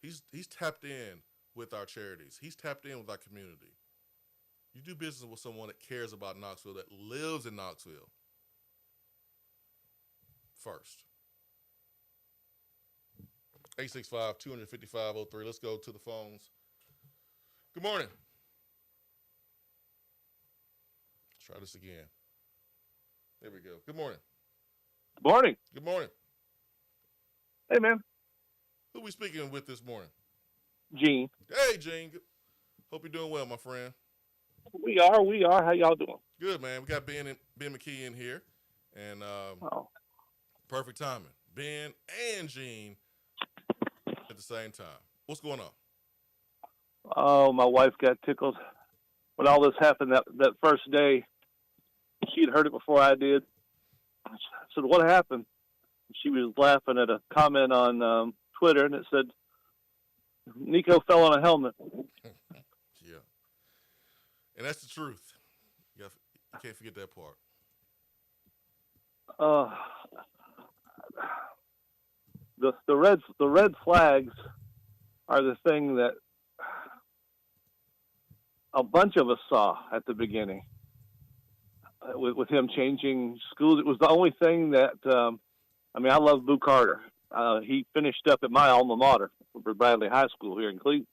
He's tapped in with our charities. He's tapped in with our community. You do business with someone that cares about Knoxville, that lives in Knoxville first. 865-255-03. Let's go to the phones. Good morning. Let's try this again. There we go. Good morning. Morning. Good morning. Hey, man. Who we speaking with this morning? Gene. Hey, Gene. Hope you're doing well, my friend. We are. How y'all doing? Good, man. We got Ben McKee in here, and perfect timing. Ben and Gene at the same time. What's going on? Oh, my wife got tickled when all this happened that first day. She'd heard it before I did. I said, "What happened?" She was laughing at a comment on Twitter, and it said, "Nico fell on a helmet." Yeah. And that's the truth. You can't forget that part. The red flags are the thing that a bunch of us saw at the beginning. With him changing schools, it was the only thing that I love Boo Carter. He finished up at my alma mater, Bradley High School here in Cleveland,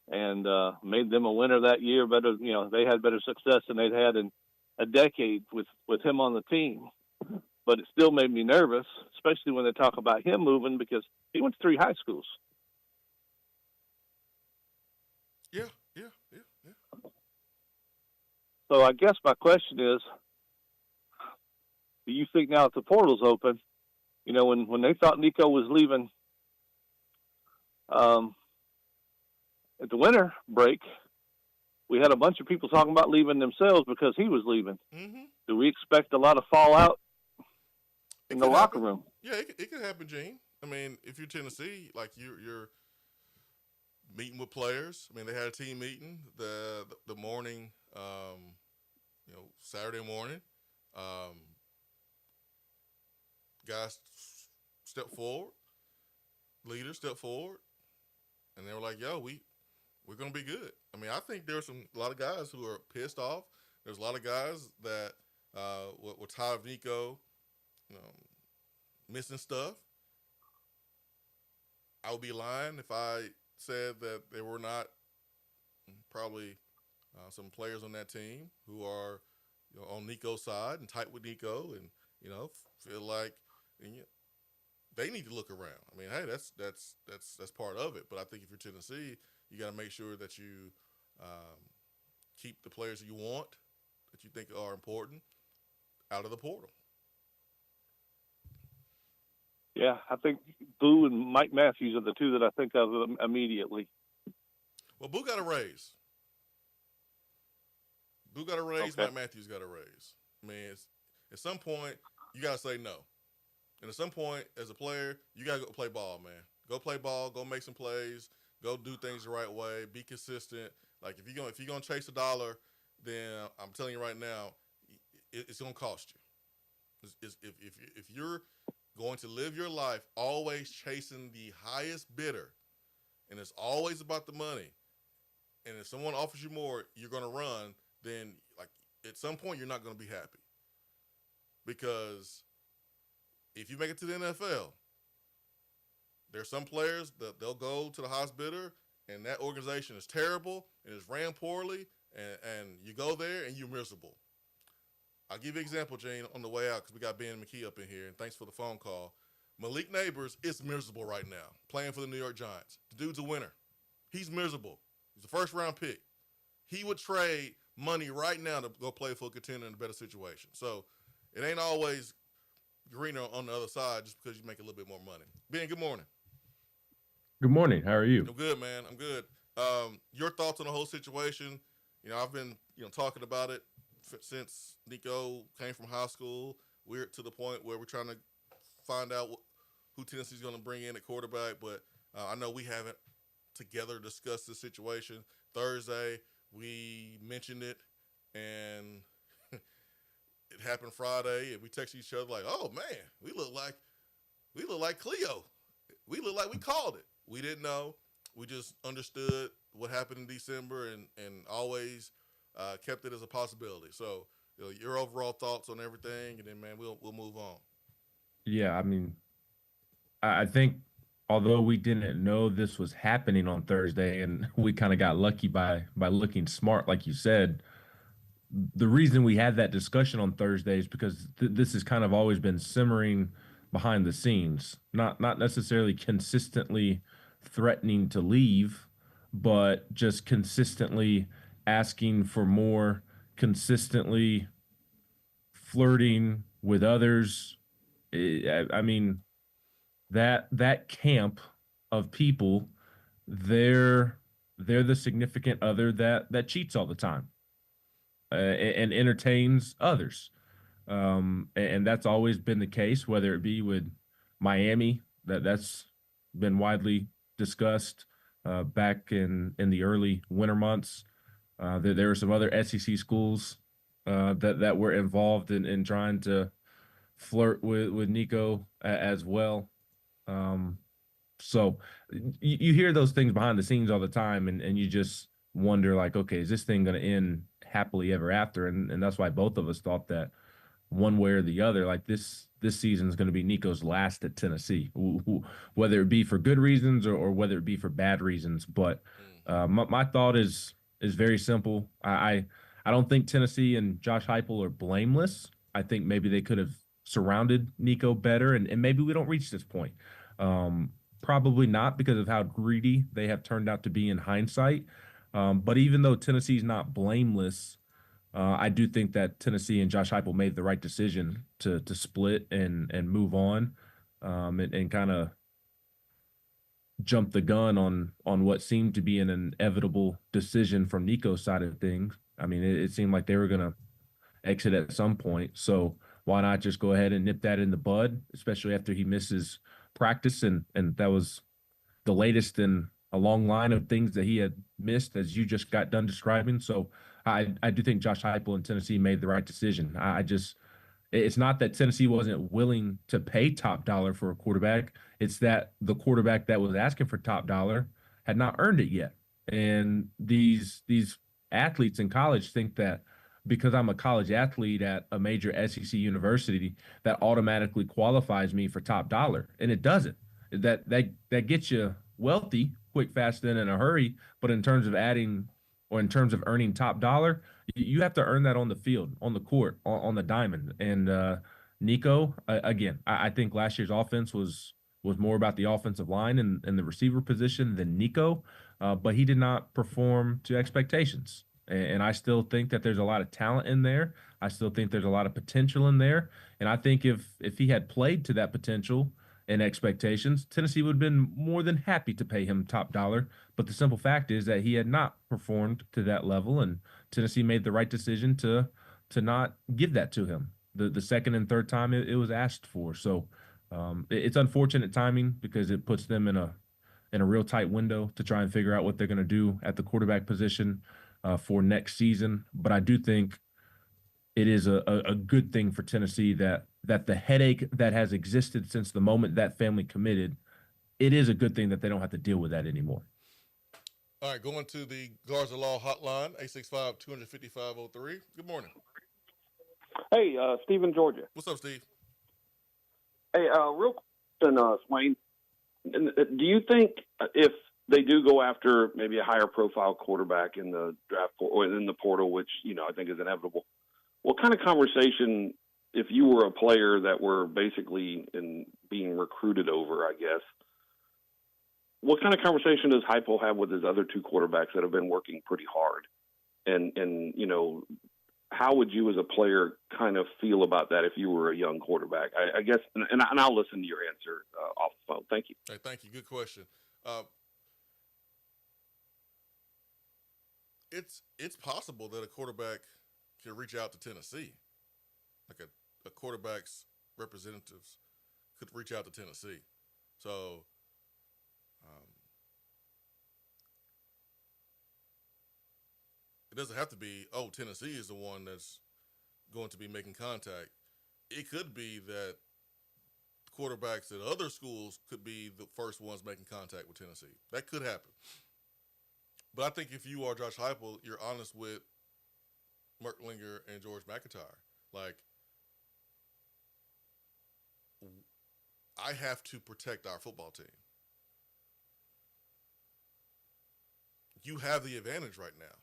and made them a winner that year. Better, they had better success than they'd had in a decade with him on the team. But it still made me nervous, especially when they talk about him moving, because he went to 3 high schools. Yeah. So I guess my question is, do you think now that the portal's open, when they thought Nico was leaving at the winter break, we had a bunch of people talking about leaving themselves because he was leaving. Mm-hmm. Do we expect a lot of fallout in the locker room? Yeah, it could happen, Gene. I mean, if you're Tennessee, like you're meeting with players. I mean, they had a team meeting the morning, Saturday morning. Guys step forward, leaders step forward, and they were like, "Yo, we're gonna be good." I mean, I think there's a lot of guys who are pissed off. There's a lot of guys that were tired of Nico, missing stuff. I would be lying if I said that there were not probably some players on that team who are on Nico's side and tight with Nico, and feel like they need to look around. I mean, hey, that's part of it. But I think if you're Tennessee, you got to make sure that you keep the players that you want, that you think are important, out of the portal. Yeah, I think Boo and Mike Matthews are the two that I think of immediately. Well, Boo got a raise. Okay. Mike Matthews got a raise. I mean, at some point, you got to say no. And at some point, as a player, you got to go play ball, man. Go play ball. Go make some plays. Go do things the right way. Be consistent. Like, if you're gonna chase $1, then I'm telling you right now, it's going to cost you. If you're going to live your life always chasing the highest bidder, and it's always about the money, and if someone offers you more, you're going to run, then like at some point you're not going to be happy. Because if you make it to the NFL, there's some players that they'll go to the highest bidder, and that organization is terrible and is ran poorly, and you go there and you're miserable. I'll give you an example, Jane, on the way out, because we got Ben McKee up in here, and thanks for the phone call. Malik Neighbors is miserable right now, playing for the New York Giants. The dude's a winner. He's miserable. He's a first-round pick. He would trade money right now to go play for a contender in a better situation. So it ain't always greener on the other side just because you make a little bit more money. Ben, good morning. Good morning. How are you? I'm good, man. I'm good. Your thoughts on the whole situation? I've been talking about it since Nico came from high school. We're to the point where we're trying to find out who Tennessee's going to bring in at quarterback. But I know we haven't together discussed the situation. Thursday, we mentioned it, and it happened Friday, and we texted each other like, "Oh man, we look like Cleo. We look like we called it." We didn't know. We just understood what happened in December and always kept it as a possibility. So, your overall thoughts on everything, and then, man, we'll move on. Yeah, I mean, I think although we didn't know this was happening on Thursday, and we kind of got lucky by looking smart, like you said, the reason we had that discussion on Thursday is because this has kind of always been simmering behind the scenes, not necessarily consistently threatening to leave, but just consistently asking for more, consistently flirting with others. I mean, that camp of people, they're they're the significant other that cheats all the time, and entertains others. And that's always been the case, whether it be with Miami, that's been widely discussed back in the early winter months. There were some other SEC schools that were involved in trying to flirt with Nico as well. Um, so you hear those things behind the scenes all the time, and you just wonder, like, okay, is this thing going to end happily ever after? And that's why both of us thought that one way or the other, like this season is going to be Nico's last at Tennessee, whether it be for good reasons or whether it be for bad reasons. But my thought is very simple. I don't think Tennessee and Josh Heupel are blameless. I think maybe they could have surrounded Nico better, and maybe we don't reach this point. Um, Probably not, because of how greedy they have turned out to be in hindsight. But even though Tennessee's not blameless, I do think that Tennessee and Josh Heupel made the right decision to split and move on, and kind of jump the gun on what seemed to be an inevitable decision from Nico's side of things. I mean, it seemed like they were going to exit at some point. So why not just go ahead and nip that in the bud, especially after he misses practice, and that was the latest in a long line of things that he had missed, as you just got done describing. So I do think Josh Heupel and Tennessee made the right decision. I just it's not that Tennessee wasn't willing to pay top dollar for a quarterback. It's that the quarterback that was asking for top dollar had not earned it yet. And these athletes in college think that because I'm a college athlete at a major SEC university, that automatically qualifies me for top dollar, and it doesn't. That gets you wealthy quick, fast, and in a hurry. But in terms of adding, or in terms of earning top dollar, you have to earn that on the field, on the court, on the diamond. And Nico, again, I think last year's offense was more about the offensive line and the receiver position than Nico, but he did not perform to expectations. And I still think that there's a lot of talent in there. I still think there's a lot of potential in there. And I think if he had played to that potential and expectations, Tennessee would have been more than happy to pay him top dollar. But the simple fact is that he had not performed to that level, and Tennessee made the right decision to not give that to him the second and third time it was asked for. So it's unfortunate timing, because it puts them in a real tight window to try and figure out what they're going to do at the quarterback position for next season. But I do think it is a good thing for Tennessee that the headache that has existed since the moment that family committed, it is a good thing that they don't have to deal with that anymore. All right, going to the Garza Law hotline, 865-250-503. Good morning. Hey, Steve in Georgia. What's up, Steve? Hey, real question, Swain. Do you think if they do go after maybe a higher profile quarterback in the draft or in the portal, which, I think is inevitable, what kind of conversation, if you were a player that were basically being recruited over, I guess, what kind of conversation does Heupel have with his other two quarterbacks that have been working pretty hard? And how would you as a player kind of feel about that if you were a young quarterback? I guess, and I'll listen to your answer off the phone. Thank you. Hey, thank you. Good question. It's possible that a quarterback can reach out to Tennessee. Like a quarterback's representatives could reach out to Tennessee. So it doesn't have to be, Tennessee is the one that's going to be making contact. It could be that quarterbacks at other schools could be the first ones making contact with Tennessee. That could happen. But I think if you are Josh Heupel, you're honest with Merklinger and George McIntyre. Like, I have to protect our football team. You have the advantage right now.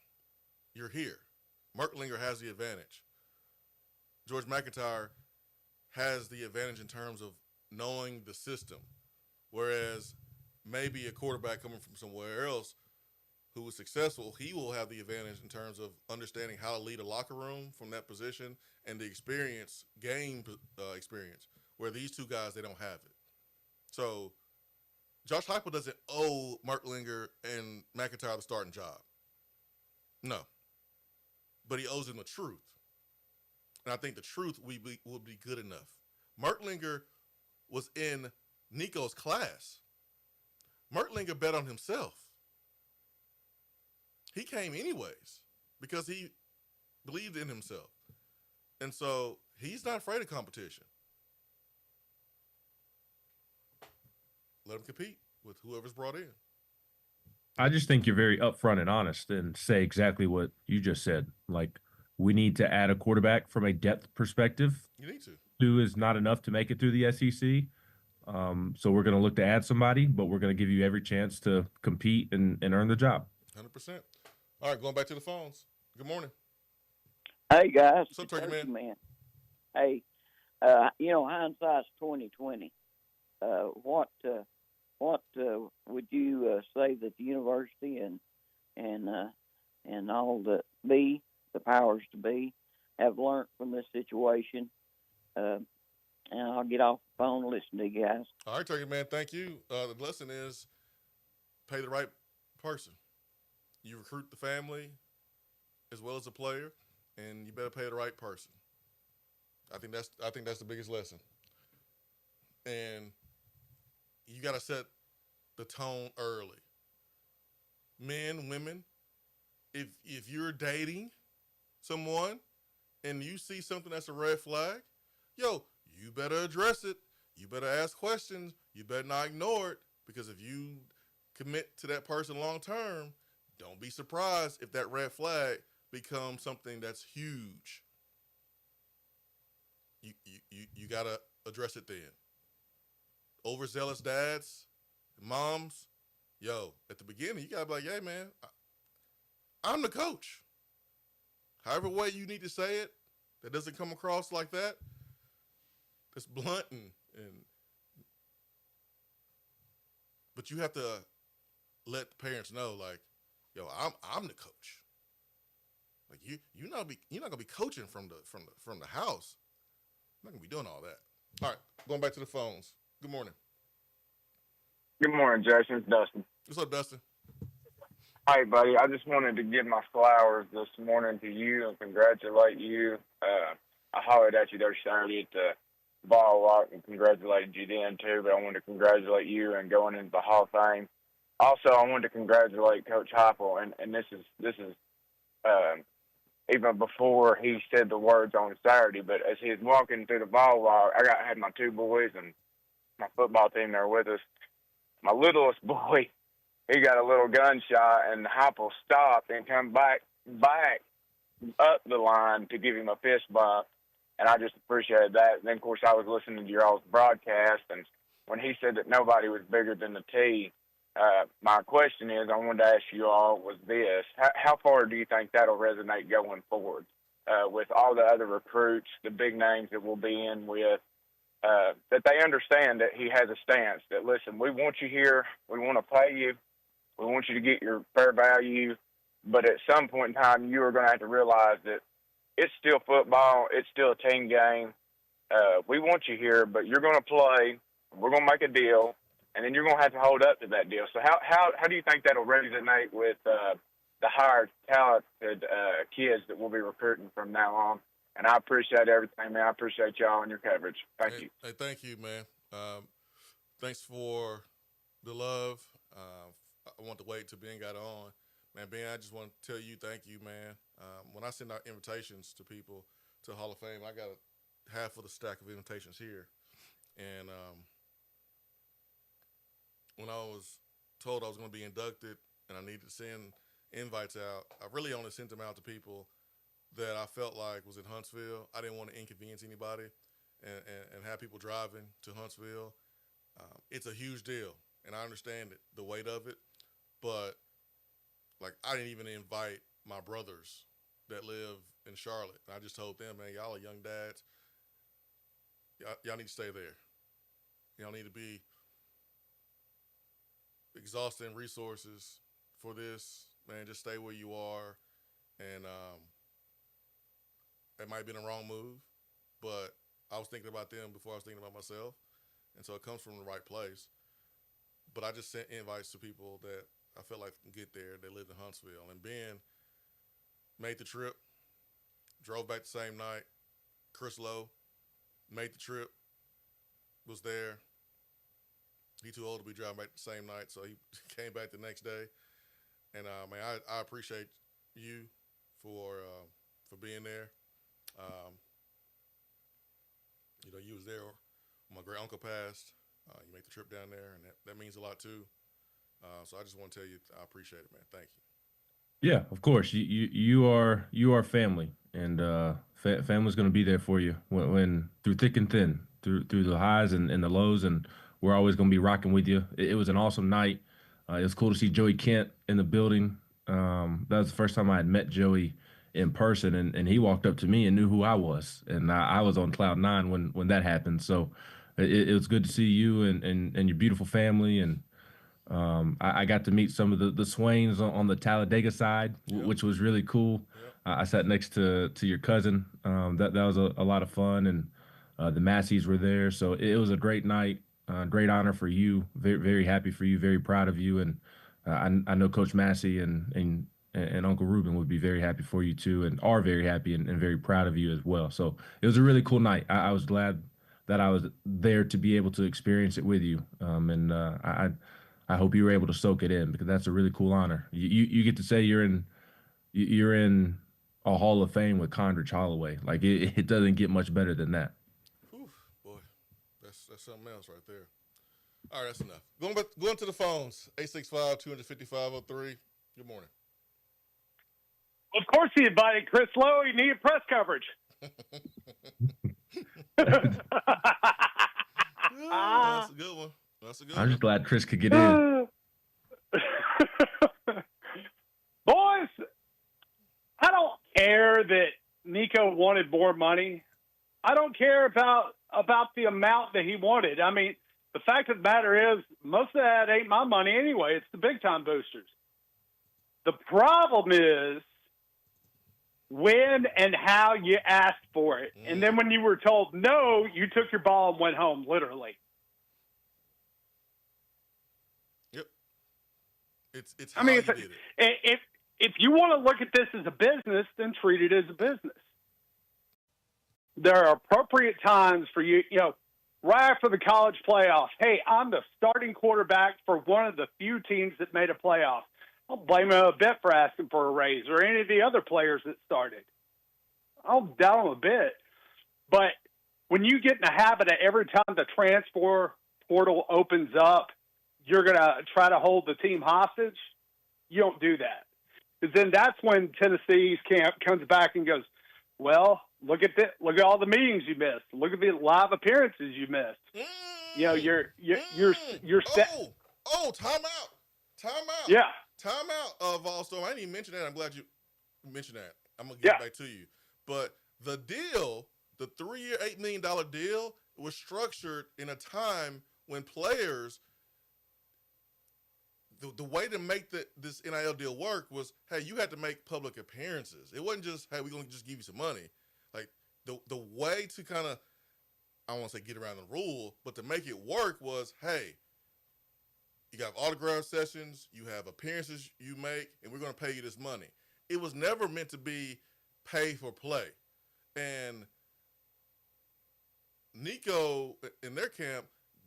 You're here. Merklinger has the advantage. George McIntyre has the advantage in terms of knowing the system, whereas maybe a quarterback coming from somewhere else who is successful, he will have the advantage in terms of understanding how to lead a locker room from that position and the experience, game experience, where these two guys, they don't have it. So Josh Heupel doesn't owe Merklinger and McIntyre the starting job. No. But he owes them the truth. And I think the truth will be good enough. Merklinger was in Nico's class. Merklinger bet on himself. He came anyways because he believed in himself. And so he's not afraid of competition. Let him compete with whoever's brought in. I just think you're very upfront and honest and say exactly what you just said. Like, we need to add a quarterback from a depth perspective. You need to. 2 is not enough to make it through the SEC. So we're going to look to add somebody, but we're going to give you every chance to compete and earn the job. 100%. All right, going back to the phones. Good morning. Hey guys, What's up, Turkey Man? Hey, hindsight's 2020. What would you say that the university and all the powers to be have learned from this situation? And I'll get off the phone and listen to you guys. All right, Turkey Man, thank you. The lesson is pay the right person. You recruit the family as well as the player, and you better pay the right person. I think that's the biggest lesson. And you got to set the tone early. Men, women, if you're dating someone and you see something that's a red flag, yo, you better address it. You better ask questions. You better not ignore it, because if you commit to that person long term, don't be surprised if that red flag becomes something that's huge. You got to address it then. Overzealous dads, moms, yo, at the beginning, you got to be like, hey, man, I'm the coach. However way you need to say it, that doesn't come across like that, that's blunt but you have to let the parents know, like, yo, I'm the coach. Like, you're not gonna be coaching from the house. I'm not gonna be doing all that. All right, going back to the phones. Good morning. Good morning, Jason. It's Dustin. What's up, Dustin? Hey, buddy. I just wanted to give my flowers this morning to you and congratulate you. I hollered at you there Saturday at the ball walk and congratulated you then, too, but I wanted to congratulate you and going into the Hall of Fame. Also, I wanted to congratulate Coach Heupel, and this is even before he said the words on Saturday, but as he was walking through the ball walk, I had my 2 boys and my football team there with us. My littlest boy, he got a little gunshot, and Heupel stopped and come back up the line to give him a fist bump, and I just appreciated that. And then, of course, I was listening to your all's broadcast, and when he said that nobody was bigger than the T, my question is, I wanted to ask you all, was this: how far do you think that'll resonate going forward with all the other recruits, the big names that we'll be in with, that they understand that he has a stance that, listen, we want you here, we want to pay you, we want you to get your fair value, but at some point in time, you are going to have to realize that it's still football, it's still a team game. We want you here, but you're going to play, we're going to make a deal, and then you're going to have to hold up to that deal. So how do you think that'll resonate with the higher talented kids that we'll be recruiting from now on? And I appreciate everything, man. I appreciate y'all and your coverage. Thank you. Hey, thank you, man. Thanks for the love. I want to wait till Ben got on. Man, Ben, I just want to tell you thank you, man. When I send out invitations to people to Hall of Fame, I got half of the stack of invitations here. And when I was told I was going to be inducted and I needed to send invites out, I really only sent them out to people that I felt like was in Huntsville. I didn't want to inconvenience anybody and have people driving to Huntsville. It's a huge deal, and I understand it, the weight of it. But like, I didn't even invite my brothers that live in Charlotte. And I just told them, man, y'all are young dads. Y'all need to stay there. Y'all need to be exhausting resources for this. Man, just stay where you are. And it might have been a wrong move, but I was thinking about them before I was thinking about myself. And so it comes from the right place. But I just sent invites to people that I felt like can get there. They lived in Huntsville. And Ben made the trip, drove back the same night. Chris Lowe made the trip, was there. He too old to be driving back the same night, so he came back the next day. And man, I appreciate you for being there. You know, you was there when my great uncle passed. You made the trip down there, and that means a lot too. So I just want to tell you, I appreciate it, man. Thank you. Yeah, of course. You are family, and family's going to be there for you when through thick and thin, through the highs and the lows, and we're always going to be rocking with you. It was an awesome night. It was cool to see Joey Kent in the building. That was the first time I had met Joey in person, and he walked up to me and knew who I was, and I was on cloud nine when that happened. So it was good to see you and your beautiful family, and I got to meet some of the Swains on the Talladega side, which was really cool. I sat next to your cousin. That was a lot of fun, and the Masseys were there. So it was a great night, great honor for you. Very, very happy for you, very proud of you. And I know Coach Massey and Uncle Ruben would be very happy for you too, and are very happy and very proud of you as well. So it was a really cool night. I was glad that I was there to be able to experience it with you. And I hope you were able to soak it in, because that's a really cool honor. You get to say you're in a Hall of Fame with Condrich Holloway. Like it doesn't get much better than that. Whew, boy, that's something else right there. All right, that's enough. Going to the phones. 865-255-03. Good morning. Of course, he invited Chris Lowe. He needed press coverage. That's a good one. I'm just glad Chris could get in. Boys, I don't care that Nico wanted more money. I don't care about the amount that he wanted. I mean, the fact of the matter is, most of that ain't my money anyway. It's the big-time boosters. The problem is when and how you asked for it. And then when you were told no, you took your ball and went home, literally. Yep. It's how you did it. If you want to look at this as a business, then treat it as a business. There are appropriate times for you, right after the college playoffs. Hey, I'm the starting quarterback for one of the few teams that made a playoff. I don't blame him a bit for asking for a raise, or any of the other players that started. I'll doubt them a bit. But when you get in the habit of every time the transfer portal opens up, you're going to try to hold the team hostage, you don't do that. Because then that's when Tennessee's camp comes back and goes, well, look at all the meetings you missed. Look at the live appearances you missed. You're set. Time out. Yeah. Time out, Volstorm. I didn't even mention that. I'm glad you mentioned that. I'm going to get back to you. But the deal, the 3-year, $8 million deal, was structured in a time when players, the way to make this NIL deal work was, hey, you had to make public appearances. It wasn't just, hey, we're going to just give you some money. Like, the way to kind of, I don't want to say get around the rule, but to make it work was, hey, you got autograph sessions, you have appearances you make, and we're going to pay you this money. It was never meant to be pay for play. And Nico, in their camp,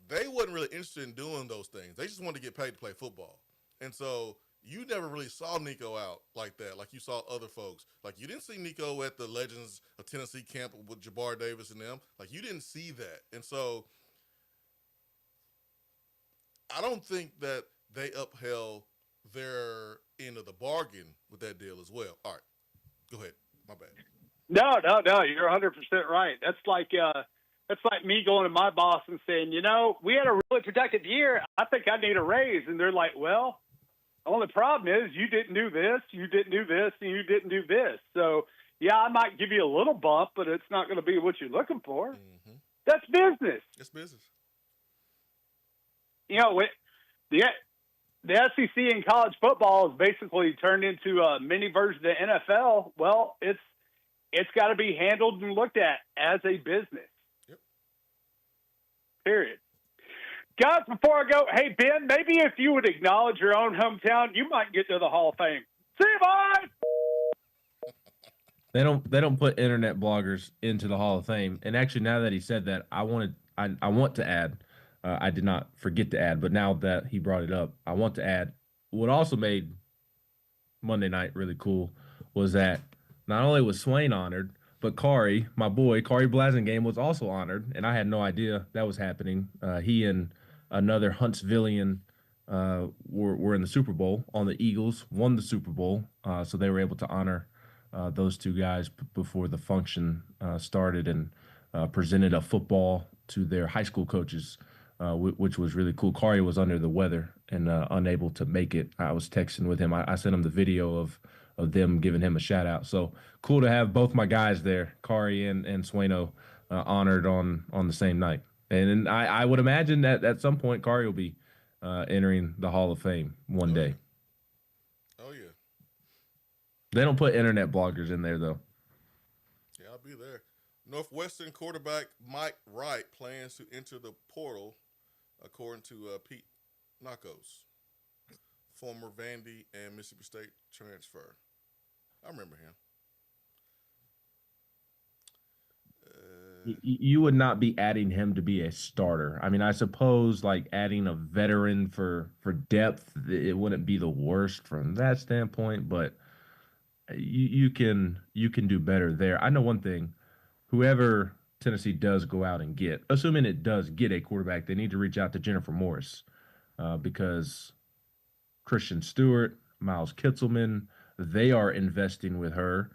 they wasn't really interested in doing those things. They just wanted to get paid to play football. And so you never really saw Nico out like that, like you saw other folks. Like, you didn't see Nico at the Legends of Tennessee camp with Jabbar Davis and them. Like, you didn't see that. And so I don't think that they upheld their end of the bargain with that deal as well. All right, go ahead. My bad. No, you're 100% right. That's like me going to my boss and saying, we had a really productive year. I think I need a raise. And they're like, well, the only problem is you didn't do this, you didn't do this, and you didn't do this. So, yeah, I might give you a little bump, but it's not going to be what you're looking for. Mm-hmm. That's business. It's business. The SEC in college football is basically turned into a mini version of the NFL. Well, it's got to be handled and looked at as a business. Yep. Period. Guys, before I go, hey, Ben, maybe if you would acknowledge your own hometown, you might get to the Hall of Fame. See you, boys! They don't put internet bloggers into the Hall of Fame. And actually, now that he said that, I want to add, I did not forget to add, but now that he brought it up, I want to add what also made Monday night really cool was that not only was Swain honored, but Kari, my boy, Kari Blasingame was also honored, and I had no idea that was happening. He and another Huntsvillian were in the Super Bowl on the Eagles, won the Super Bowl, so they were able to honor those two guys before the function started and presented a football to their high school coaches, which was really cool. Kari was under the weather and unable to make it. I was texting with him. I sent him the video of them giving him a shout out. So cool to have both my guys there, Kari and Sueno, honored on the same night. And I would imagine that at some point Kari will be entering the Hall of Fame one day. Oh, yeah. They don't put internet bloggers in there, though. Yeah, I'll be there. Northwestern quarterback Mike Wright plans to enter the portal, according to Pete Nakos, former Vandy and Mississippi State transfer. I remember him. You would not be adding him to be a starter. I mean, I suppose like adding a veteran for depth, it wouldn't be the worst from that standpoint, but you can do better there. I know one thing, whoever Tennessee does go out and get, assuming it does get a quarterback, they need to reach out to Jennifer Morris because Christian Stewart, Miles Kitzelman, they are investing with her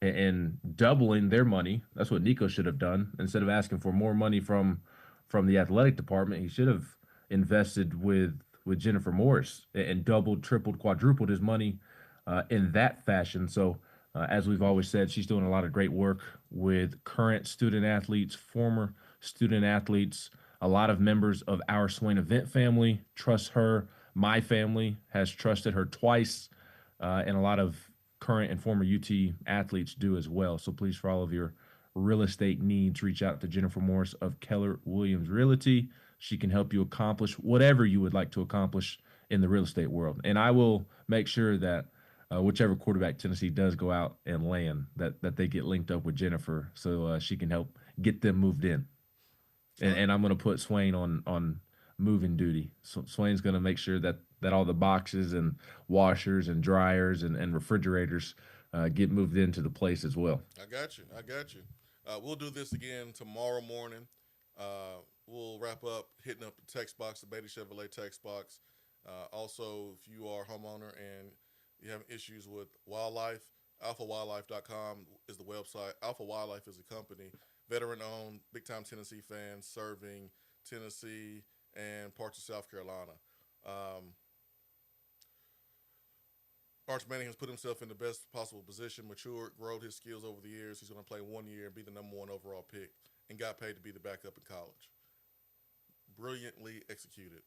and doubling their money. That's what Nico should have done. Instead of asking for more money from the athletic department, he should have invested with Jennifer Morris and doubled, tripled, quadrupled his money in that fashion. So as we've always said, she's doing a lot of great work with current student athletes, former student athletes. A lot of members of our Swain Event family trust her. My family has trusted her twice, and a lot of current and former UT athletes do as well. So please, for all of your real estate needs, reach out to Jennifer Morris of Keller Williams Realty. She can help you accomplish whatever you would like to accomplish in the real estate world. And I will make sure that whichever quarterback Tennessee does go out and land, that they get linked up with Jennifer so she can help get them moved in. And I'm going to put Swain on moving duty. So Swain's going to make sure that all the boxes and washers and dryers and refrigerators get moved into the place as well. I got you. We'll do this again tomorrow morning. We'll wrap up hitting up the text box, the Beatty Chevrolet text box. Also, if you are a homeowner and you have issues with wildlife, alphawildlife.com is the website. Alpha Wildlife is a company, veteran-owned, big-time Tennessee fans, serving Tennessee and parts of South Carolina. Arch Manning has put himself in the best possible position, matured, grown his skills over the years. He's going to play 1 year and be the number one overall pick and got paid to be the backup in college. Brilliantly executed.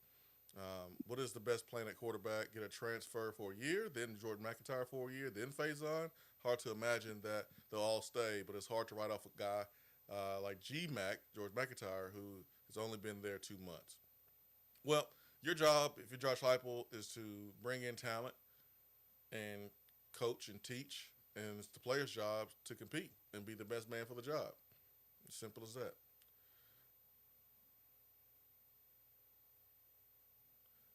What is the best plan at quarterback? Get a transfer for a year, then Jordan McIntyre for a year, then Faison. Hard to imagine that they'll all stay, but it's hard to write off a guy like George McIntyre, who has only been there 2 months. Well, your job, if you're Josh Heupel, is to bring in talent and coach and teach, and it's the player's job to compete and be the best man for the job. As simple as that.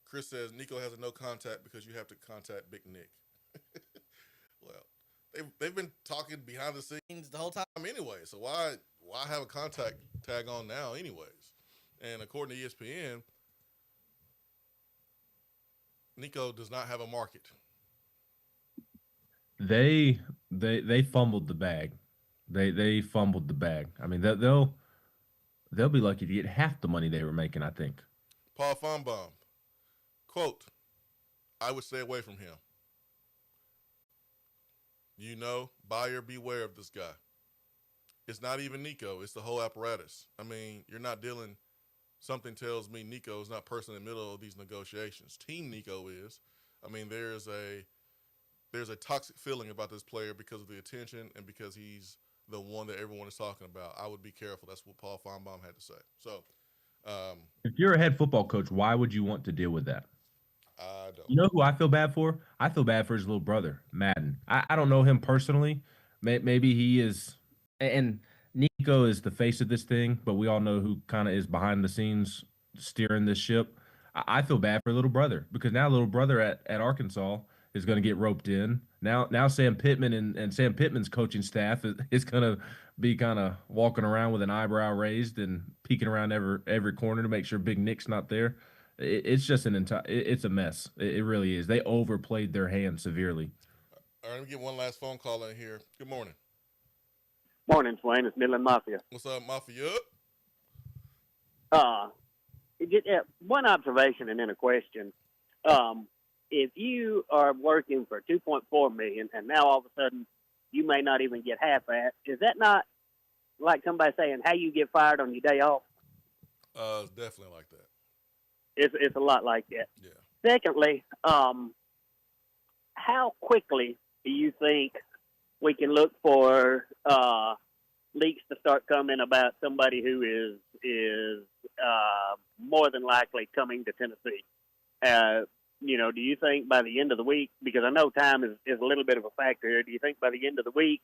Chris says Nico has a no contact because you have to contact Big Nick. Well, they've been talking behind the scenes the whole time anyway, so why have a contact tag on now anyways? And according to ESPN, Nico does not have a market. They fumbled the bag. They fumbled the bag. I mean, they'll be lucky to get half the money they were making, I think. Paul Fonbaum, quote, I would stay away from him. Buyer beware of this guy. It's not even Nico. It's the whole apparatus. I mean, you're not dealing. Something tells me Nico is not person in the middle of these negotiations. Team Nico is. I mean, there's a toxic feeling about this player because of the attention and because he's the one that everyone is talking about. I would be careful. That's what Paul Fonbaum had to say. So, if you're a head football coach, why would you want to deal with that? I don't. You know who I feel bad for? I feel bad for his little brother, Madden. I don't know him personally. Maybe he is, and Nico is the face of this thing, but we all know who kind of is behind the scenes steering this ship. I feel bad for little brother because now little brother at Arkansas is going to get roped in. Now Sam Pittman and Sam Pittman's coaching staff is going to be kind of walking around with an eyebrow raised and peeking around every corner to make sure Big Nick's not there. It's just it's a mess. It really is. They overplayed their hand severely. All right, let me get one last phone call in here. Good morning. Morning, Swain. It's Midland Mafia. What's up, Mafia? One observation and then a question. If you are working for $2.4 million and now all of a sudden you may not even get half that, is that not like somebody saying how you get fired on your day off? It's definitely like that. It's a lot like that. Yeah. Secondly, how quickly do you think we can look for leaks to start coming about somebody who is more than likely coming to Tennessee? Do you think by the end of the week, because I know time is a little bit of a factor here, do you think by the end of the week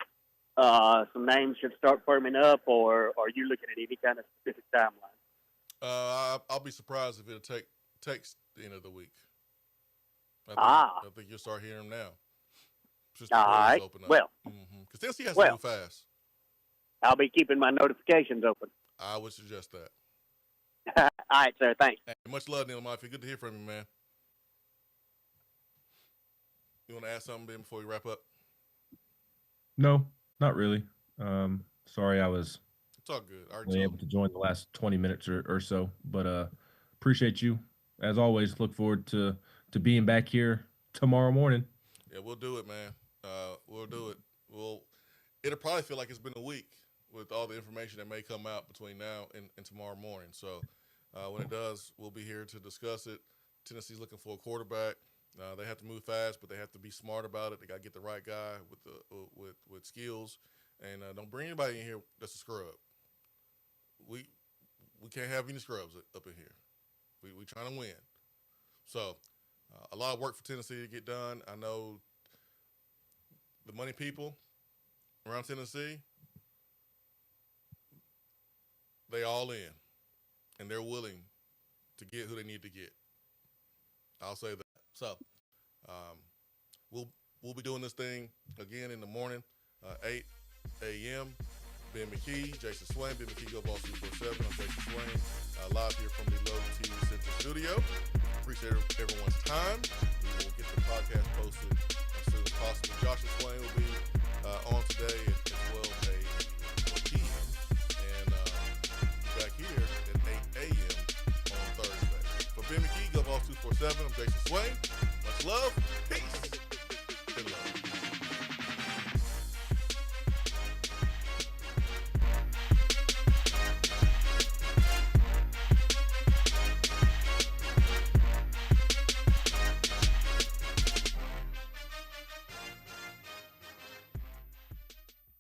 some names should start firming up, or are you looking at any kind of specific timeline? I'll be surprised if it takes the end of the week. I think you'll start hearing them now. Just all right. open up. Well, because Tennessee has to move fast. I'll be keeping my notifications open. I would suggest that. All right, sir. Thanks. Hey, much love, Neil Mafia. Good to hear from you, man. You want to add something, Ben, before we wrap up? No, not really. Sorry I was It's all good. only able to join the last 20 minutes or so, but appreciate you. As always, look forward to being back here tomorrow morning. Yeah, we'll do it, man. We'll do it. It'll probably feel like it's been a week with all the information that may come out between now and tomorrow morning. So when it does, we'll be here to discuss it. Tennessee's looking for a quarterback. They have to move fast, but they have to be smart about it. They got to get the right guy with skills, and don't bring anybody in here that's a scrub. We can't have any scrubs up in here. We trying to win. So a lot of work for Tennessee to get done. I know the money people around Tennessee, they all in, and they're willing to get who they need to get. I'll say that. So we'll be doing this thing again in the morning, 8 a.m. Ben McKee, Jason Swain, Ben McKee, Go Ball 247. I'm Jason Swain, live here from the Logan TV Central Studio. Appreciate everyone's time. We will get the podcast posted as soon as possible. Joshua Swain will be on today at 12.